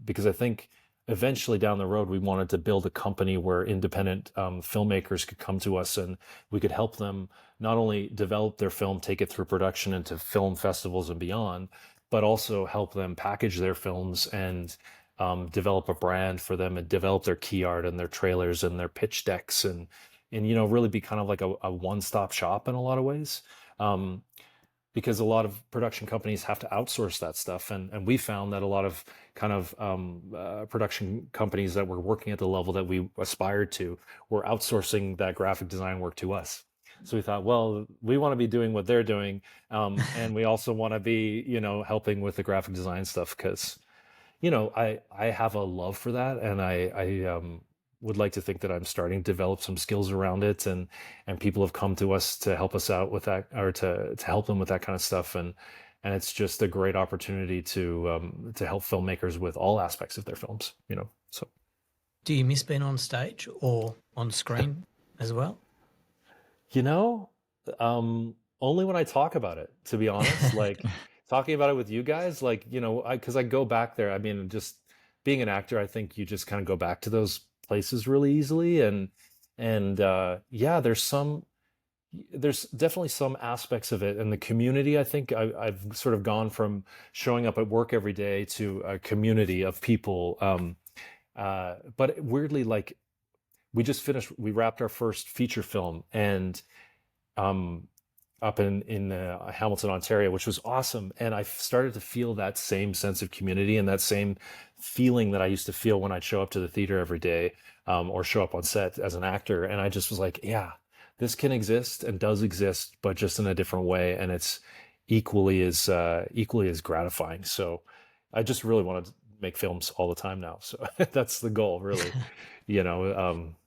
because I think eventually down the road, we wanted to build a company where independent filmmakers could come to us and we could help them not only develop their film, take it through production into film festivals and beyond, but also help them package their films and develop a brand for them and develop their key art and their trailers and their pitch decks and really be kind of like a one-stop shop in a lot of ways. Because a lot of production companies have to outsource that stuff. And we found that a lot of kind of production companies that were working at the level that we aspired to were outsourcing that graphic design work to us. So we thought, well, we want to be doing what they're doing. And we also want to be, helping with the graphic design stuff because, I have a love for that. And I would like to think that I'm starting to develop some skills around it. And people have come to us to help us out with that, or to help them with that kind of stuff. And it's just a great opportunity to help filmmakers with all aspects of their films, so. Do you miss being on stage or on screen as well? Only when I talk about it, to be honest, like talking about it with you guys, like, because I go back there. I mean, just being an actor, I think you just kind of go back to those places really easily. And yeah, there's definitely some aspects of it. And the community, I think I've sort of gone from showing up at work every day to a community of people. But weirdly, like, we wrapped our first feature film and up in Hamilton, Ontario, which was awesome. And I started to feel that same sense of community and that same feeling that I used to feel when I'd show up to the theater every day, or show up on set as an actor. And I just was like, yeah, this can exist and does exist, but just in a different way. And it's equally as gratifying. So I just really want to make films all the time now. So that's the goal, really.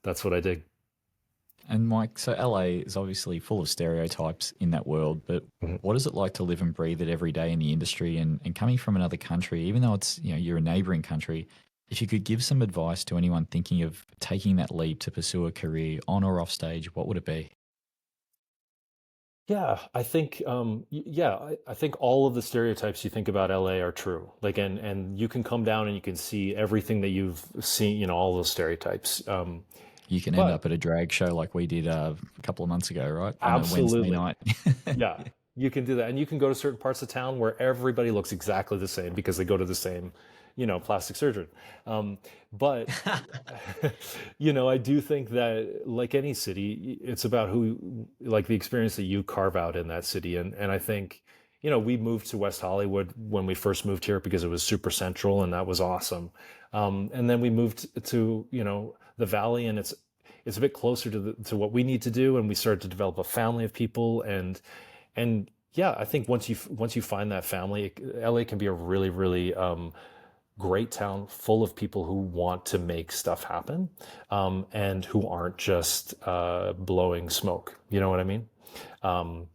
That's what I dig. And Mike, so LA is obviously full of stereotypes in that world, but what is it like to live and breathe it every day in the industry and coming from another country, even though it's, you're a neighboring country, if you could give some advice to anyone thinking of taking that leap to pursue a career on or off stage, what would it be? Yeah, I think I think all of the stereotypes you think about LA are true. Like, and you can come down and you can see everything that you've seen, all those stereotypes. You can end up at a drag show like we did a couple of months ago, right? Absolutely. On a Wednesday night. Yeah, you can do that. And you can go to certain parts of town where everybody looks exactly the same because they go to the same, plastic surgeon. But, I do think that like any city, it's about like the experience that you carve out in that city. And I think, we moved to West Hollywood when we first moved here because it was super central and that was awesome. And then we moved to, the Valley, and it's a bit closer to what we need to do. And we started to develop a family of people. And yeah, I think once you find that family, LA can be a really, really, great town full of people who want to make stuff happen, and who aren't just blowing smoke. You know what I mean? And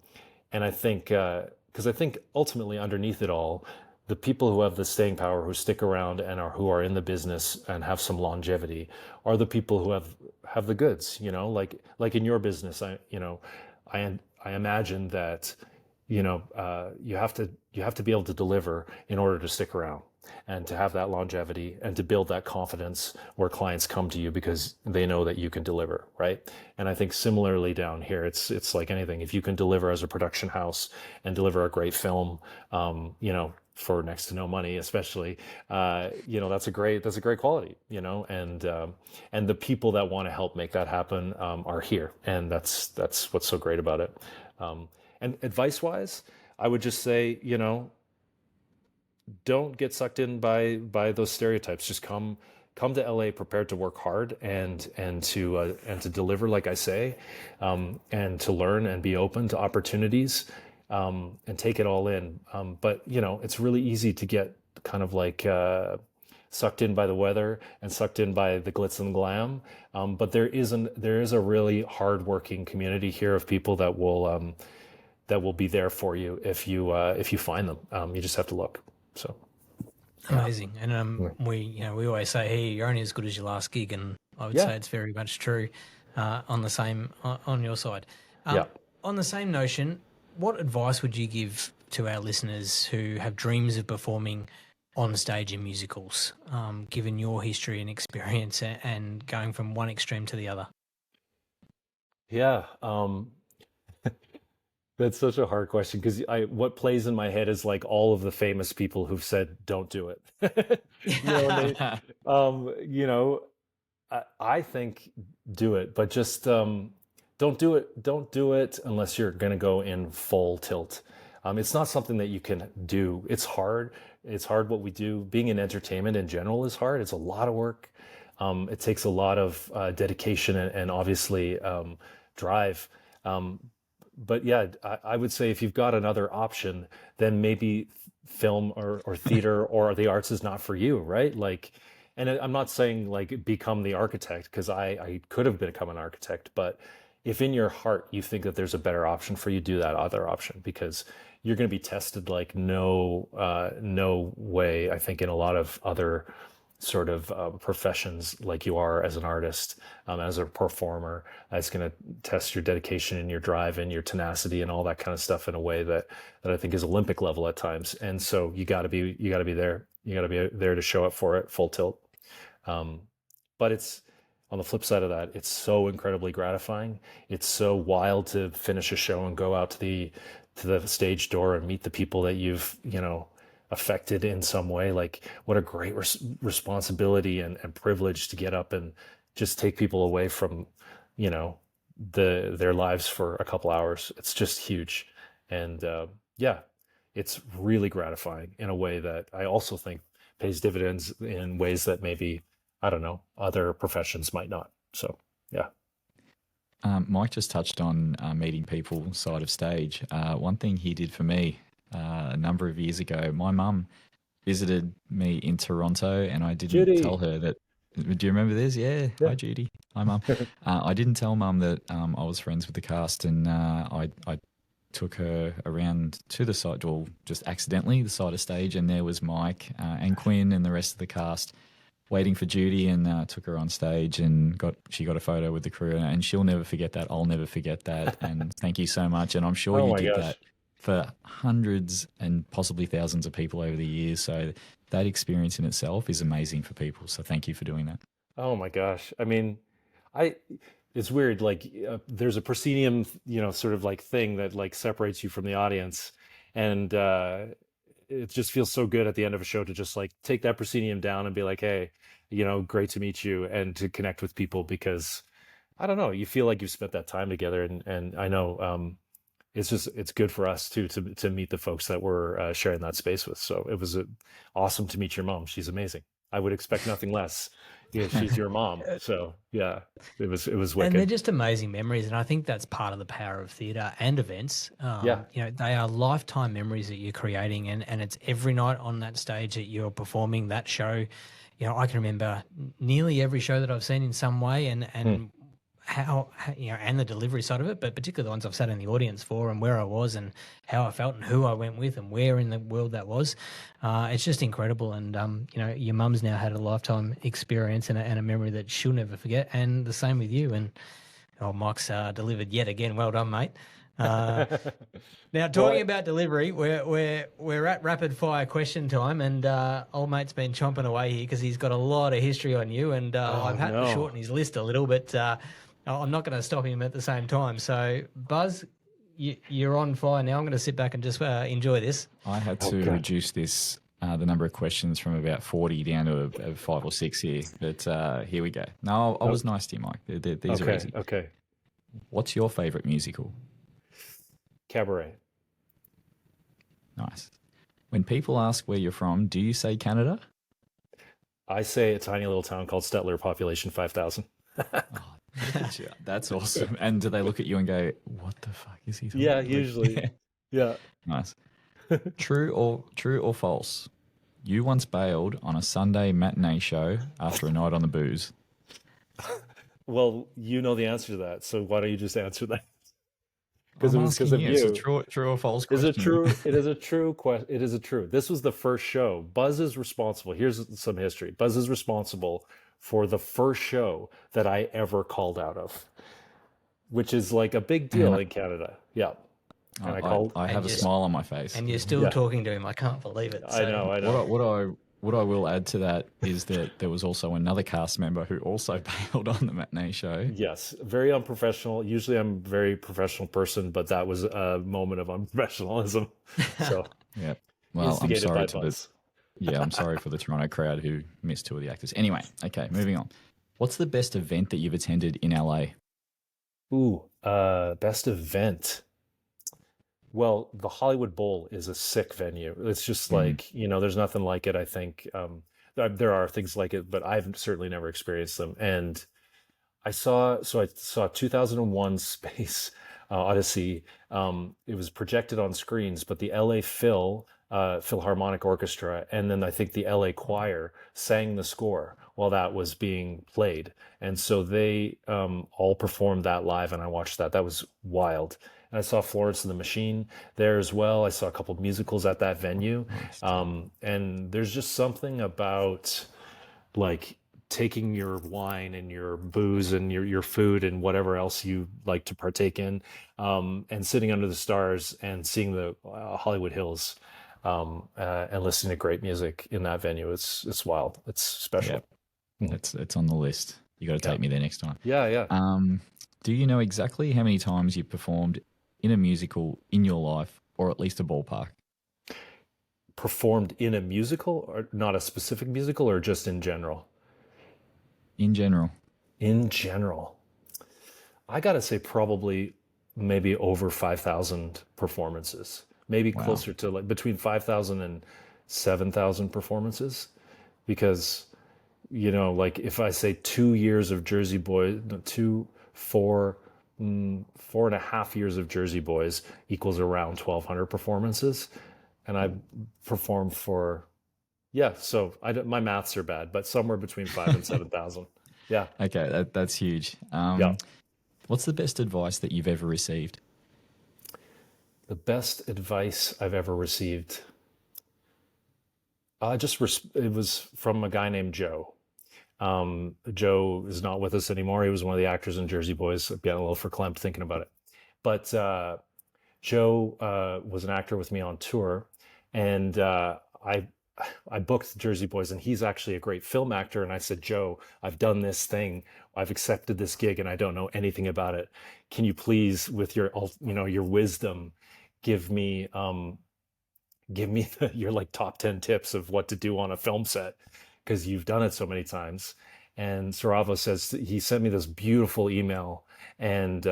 I think, because I think ultimately underneath it all, the people who have the staying power, who stick around and who are in the business and have some longevity, are the people who have the goods. Like in your business, I imagine that you have to be able to deliver in order to stick around and to have that longevity and to build that confidence where clients come to you because they know that you can deliver, right? And I think similarly down here, it's like anything. If you can deliver as a production house and deliver a great film, for next to no money, especially, that's a great quality, and the people that want to help make that happen are here, and that's what's so great about it. And advice wise, I would just say, don't get sucked in by those stereotypes. Just come to LA prepared to work hard and to deliver, like I say, and to learn and be open to opportunities, and take it all in. But it's really easy to get kind of like sucked in by the weather and sucked in by the glitz and glam. But there is a really hardworking community here of people that will be there for you if you find them. You just have to look. So Amazing. And we always say, hey, you're only as good as your last gig, and I would say it's very much true on the same on your side. On the same notion, what advice would you give to our listeners who have dreams of performing on stage in musicals, given your history and experience and going from one extreme to the other? Yeah, that's such a hard question because what plays in my head is like all of the famous people who've said don't do it. I think do it, but just don't do it. Don't do it unless you're going to go in full tilt. It's not something that you can do. It's hard. It's hard what we do. Being in entertainment in general is hard. It's a lot of work. It takes a lot of dedication and obviously drive. But yeah, I would say if you've got another option, then maybe film or theater or the arts is not for you, right? Like, and I'm not saying like become the architect, because I could have become an architect, but if in your heart you think that there's a better option for you, do that other option, because you're going to be tested like no way, I think, in a lot of other sort of professions like you are as an artist, as a performer. It's going to test your dedication and your drive and your tenacity and all that kind of stuff in a way that I think is Olympic level at times. And so you got to be there. You got to be there to show up for it full tilt. But it's, on the flip side of that, it's so incredibly gratifying. It's so wild to finish a show and go out to the stage door and meet the people that you've affected in some way. Like, what a great responsibility and privilege to get up and just take people away from their lives for a couple hours. It's just huge. And it's really gratifying in a way that I also think pays dividends in ways that maybe, I don't know, other professions might not. So yeah. Mike just touched on meeting people side of stage. One thing he did for me a number of years ago, my mum visited me in Toronto, and I didn't tell her that. Do you remember this? Yeah. Hi, Judy. Hi, Mum. I didn't tell Mum that I was friends with the cast, and I took her around to the side, well, just accidentally, the side of stage, and there was Mike and Quinn and the rest of the cast waiting for Judy, and took her on stage, and she got a photo with the crew, and she'll never forget that. I'll never forget that. And thank you so much. And I'm sure you did that for hundreds and possibly thousands of people over the years. So that experience in itself is amazing for people. So thank you for doing that. Oh my gosh. I mean, it's weird. Like there's a proscenium, sort of like thing that like separates you from the audience. And it just feels so good at the end of a show to just like take that proscenium down and be like, hey, great to meet you, and to connect with people, because I don't know, you feel like you've spent that time together. And I know, it's good for us too, to meet the folks that we're sharing that space with. So it was awesome to meet your mom. She's amazing. I would expect nothing less. Yeah, she's your mom. So yeah, it was wicked. And they're just amazing memories. And I think that's part of the power of theatre and events. They are lifetime memories that you're creating, and it's every night on that stage that you're performing that show. I can remember nearly every show that I've seen in some way, and how and the delivery side of it, but particularly the ones I've sat in the audience for, and where I was and how I felt and who I went with and where in the world that was. It's just incredible. And, your mum's now had a lifetime experience and a memory that she'll never forget. And the same with you. And Mike's delivered yet again. Well done, mate. Now, talking about delivery, we're at rapid fire question time, and old mate's been chomping away here because he's got a lot of history on you, and I've had to shorten his list a little, but I'm not going to stop him at the same time. So, Buzz, you're on fire now. I'm going to sit back and just enjoy this. I had to reduce this, the number of questions from about 40 down to 5 or 6 here, but here we go. No, I was nice to you, Mike. These are easy. Okay. What's your favourite musical? Cabaret. Nice. When people ask where you're from, do you say Canada? I say a tiny little town called Stettler, population 5,000. That's awesome. And do they look at you and go, what the fuck is he talking Yeah, about? usually. Yeah. Nice. True or false? You once bailed on a Sunday matinee show after a night on the booze. Well, you know the answer to that, so why don't you just answer that? Because I'm it was because asking of you. It's a you. true or false Is it question. true? It is a true question. It is a true. This was the first show. Buzz is responsible. Here's some history. Buzz is responsible for the first show that I ever called out of, which is like a big deal And in Canada. Yeah. And I I, called, I And have a you're, small on my face. and you're still yeah, talking to him. I can't believe it. I So know, I What I, know. what I what I will add to that is that there was also another cast member who also bailed on the matinee show. Yes, very unprofessional. Usually I'm a very professional person, but that was a moment of unprofessionalism. So Yeah. Well, I'm instigated sorry by to the Buzz. I'm sorry for the Toronto crowd who missed two of the actors. Anyway, okay, moving on. What's the best event that you've attended in LA? Ooh, best event. Well, the Hollywood Bowl is a sick venue. It's just Mm, like, there's nothing like it, I think. There are things like it, but I've certainly never experienced them. And I saw 2001 Space Odyssey. It was projected on screens, but the LA Philharmonic Orchestra, and then I think the LA Choir sang the score while that was being played. And so they all performed that live, and I watched that. That was wild. And I saw Florence and the Machine there as well. I saw a couple of musicals at that venue. nice. And there's just something about like taking your wine and your booze and your food and whatever else you like to partake in, and sitting under the stars and seeing the Hollywood Hills, and listening to great music in that venue. It's wild. It's Yeah, special. Mhm. it's on the list. You got to Yeah. take me there next time. Yeah. Yeah. Do you know exactly how many times you've performed in a musical in your life, or at least a ballpark? Performed in a musical, or not a specific musical, or just in general? In general. In general, I gotta say probably maybe over 5,000 performances, maybe Wow. closer to like between 5,000 and 7,000 performances. Because, like if I say 2 years of Jersey Boys, no, 4.5 years of Jersey Boys equals around 1,200 performances. And I performed for, yeah, so my maths are bad, but somewhere between 5 and 7,000. Yeah. Okay, that's huge. Yeah. What's the best advice that you've ever received? The best advice I've ever received. It was from a guy named Joe. Joe is not with us anymore. He was one of the actors in Jersey Boys. I'm getting a little verklempt thinking about it. But Joe was an actor with me on tour, and I booked Jersey Boys, and he's actually a great film actor. And I said, Joe, I've done this thing. I've accepted this gig, and I don't know anything about it. Can you please, with your wisdom, give me your like top 10 tips of what to do on a film set, because you've done it so many times. And Saravo says he sent me this beautiful email, and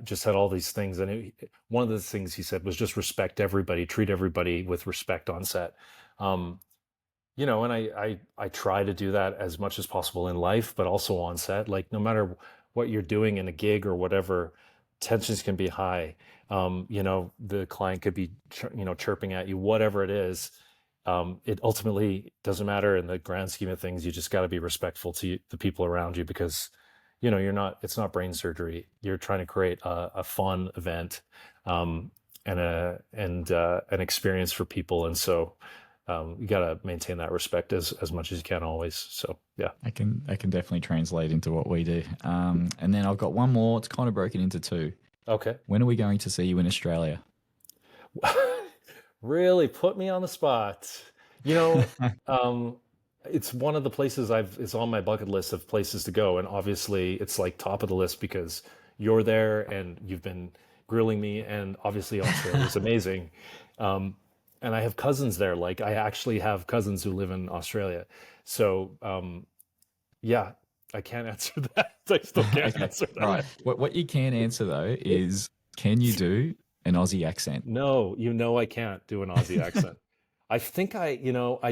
just had all these things. And one of the things he said was just respect everybody, treat everybody with respect on set. Um, and I try to do that as much as possible in life, but also on set. Like no matter what you're doing in a gig or whatever, tensions can be high. The client could be chirping at you, whatever it is. It ultimately doesn't matter in the grand scheme of things. You just got to be respectful to the people around you, because it's not brain surgery. You're trying to create a fun event, and an experience for people. And so you got to maintain that respect as much as you can always. So yeah. I can definitely translate into what we do. And then I've got one more. It's kind of broken into two. Okay. When are we going to see you in Australia? Really put me on the spot. You know, it's one of the places it's on my bucket list of places to go. And obviously it's like top of the list because you're there and you've been grilling me, and obviously Australia is amazing. And I have cousins there. Like I actually have cousins who live in Australia. So, yeah, I can't answer that. I still can't Okay, answer that. right. What you can answer though is, can you do an Aussie accent? No, I can't do an Aussie accent. I think I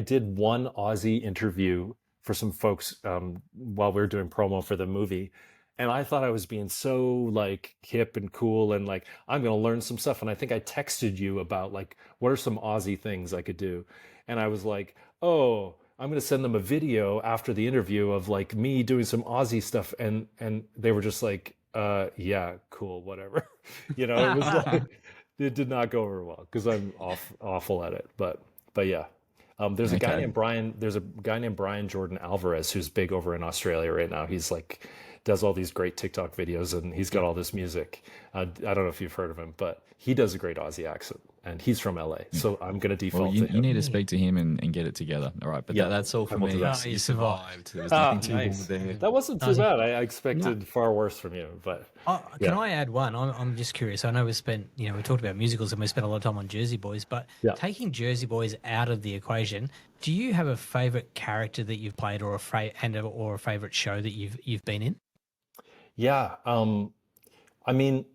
did one Aussie interview for some folks while we were doing promo for the movie. And I thought I was being so like hip and cool and like, I'm going to learn some stuff. And I think I texted you about like, what are some Aussie things I could do? And I was like, oh, I'm going to send them a video after the interview of like me doing some Aussie stuff. And they were just like, yeah, cool, whatever. It was like, it did not go over well because I'm awful at it. But yeah. Okay. There's a guy named Brian Jordan Alvarez who's big over in Australia right now. He's like does all these great TikTok videos and he's got all this music. I don't know if you've heard of him, but he does a great Aussie accent and he's from LA. So I'm gonna Well, default you, to you him. need to speak to him and get it together. All right, but Yeah, that's all I for will do me. that. You You survived. survived. There was Ah, nothing too nice. bold there. That wasn't too bad. I expected far worse from you, but Can yeah, I add one? I'm just curious. I know we talked about musicals and we spent a lot of time on Jersey Boys, but yeah. taking Jersey Boys out of the equation, do you have a favorite character that you've played, or a favorite show that you've been in? Yeah. I mean,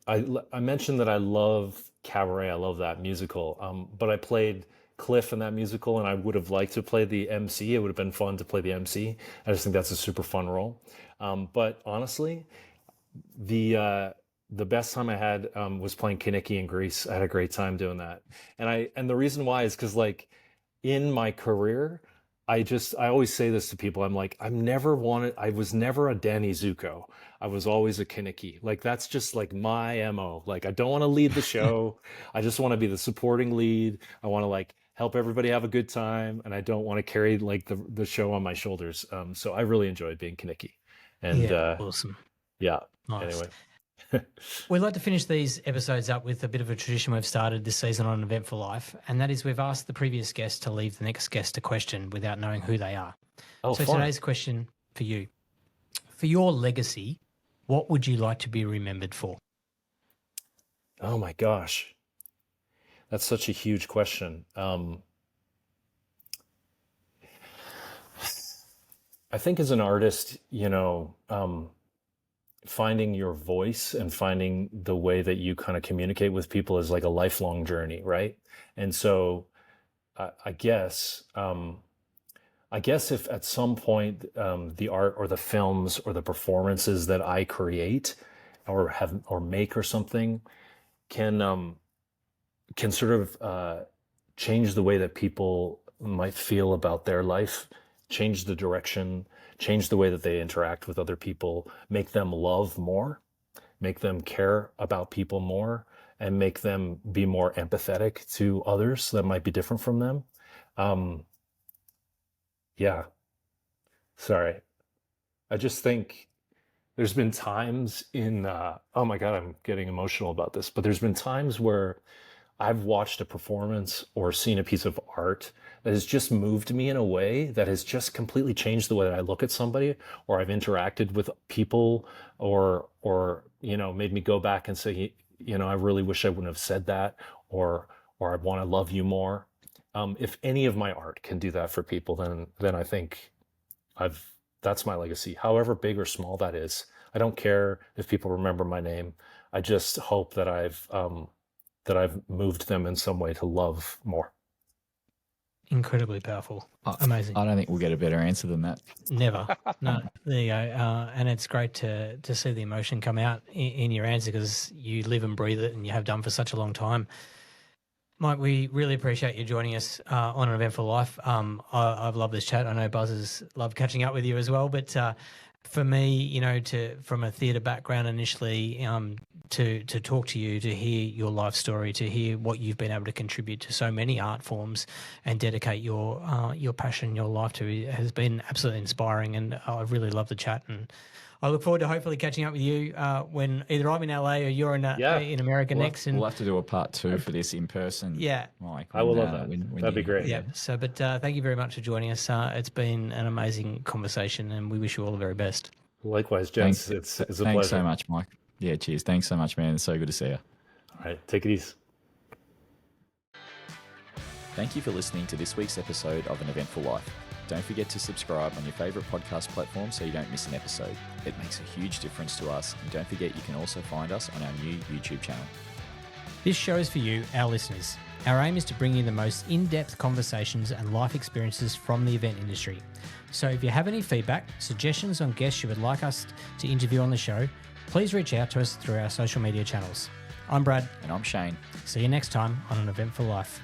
I mentioned that I love Cabaret. I love that musical. But I played Cliff in that musical, and I would have liked to play the MC. It would have been fun to play the MC. I just think that's a super fun role. But honestly, the best time I had was playing Kinnicky in Greece. I had a great time doing that, and the reason why is because like in my career, I always say this to people. I'm like, I was never a Danny Zuko. I was always a Kinnicky. Like that's just like my MO. Like I don't want to lead the show. I just want to be the supporting lead. I want to like help everybody have a good time, and I don't want to carry like the show on my shoulders. So I really enjoyed being Kinnicky, and Yeah, awesome. yeah. Nice. Anyway, We like to finish these episodes up with a bit of a tradition we've started this season on An Eventful Life, and that is we've asked the previous guest to leave the next guest a question without knowing who they are. oh, So fun. today's question for you: for your legacy, what would you like to be remembered for? Oh my gosh, that's such a huge question. I think as an artist, finding your voice and finding the way that you kind of communicate with people is like a lifelong journey, right? And so I guess if at some point the art or the films or the performances that I create or make or something can sort of change the way that people might feel about their life, change the direction, change the way that they interact with other people, make them love more, make them care about people more, and make them be more empathetic to others that might be different from them. Um, yeah, sorry. I just think there's been times oh my God, I'm getting emotional about this, but there's been times where I've watched a performance or seen a piece of art that has just moved me in a way that has just completely changed the way that I look at somebody, or I've interacted with people, or made me go back and say, I really wish I wouldn't have said that, or I want to love you more. If any of my art can do that for people, then I think that's my legacy, however big or small that is. I don't care if people remember my name. I just hope that I've moved them in some way to love more. Incredibly powerful. Amazing. I don't think we'll get a better answer than that. Never. No, there you go. And it's great to see the emotion come out in your answer because you live and breathe it and you have done for such a long time. Mike, we really appreciate you joining us on An Eventful Life. I've loved this chat. I know Buzz has loved catching up with you as well. But for me, from a theatre background initially, to talk to you, to hear your life story, to hear what you've been able to contribute to so many art forms and dedicate your passion, your life to, has been absolutely inspiring. And I really love the chat. And I look forward to hopefully catching up with you when either I'm in LA or you're in America next. And We'll have to do a part 2 for this in person. Yeah. Mike. I will love that. That'd be great. Yeah. So, but thank you very much for joining us. It's been an amazing conversation, and we wish you all the very best. Likewise, gents. It's a pleasure. Thanks so much, Mike. Yeah, cheers. Thanks so much, man. It's so good to see you. All right, take it easy. Thank you for listening to this week's episode of An Eventful Life. Don't forget to subscribe on your favourite podcast platform so you don't miss an episode. It makes a huge difference to us. And don't forget you can also find us on our new YouTube channel. This show is for you, our listeners. Our aim is to bring you the most in-depth conversations and life experiences from the event industry. So if you have any feedback, suggestions on guests you would like us to interview on the show, please reach out to us through our social media channels. I'm Brad. And I'm Shane. See you next time on An Eventful Life.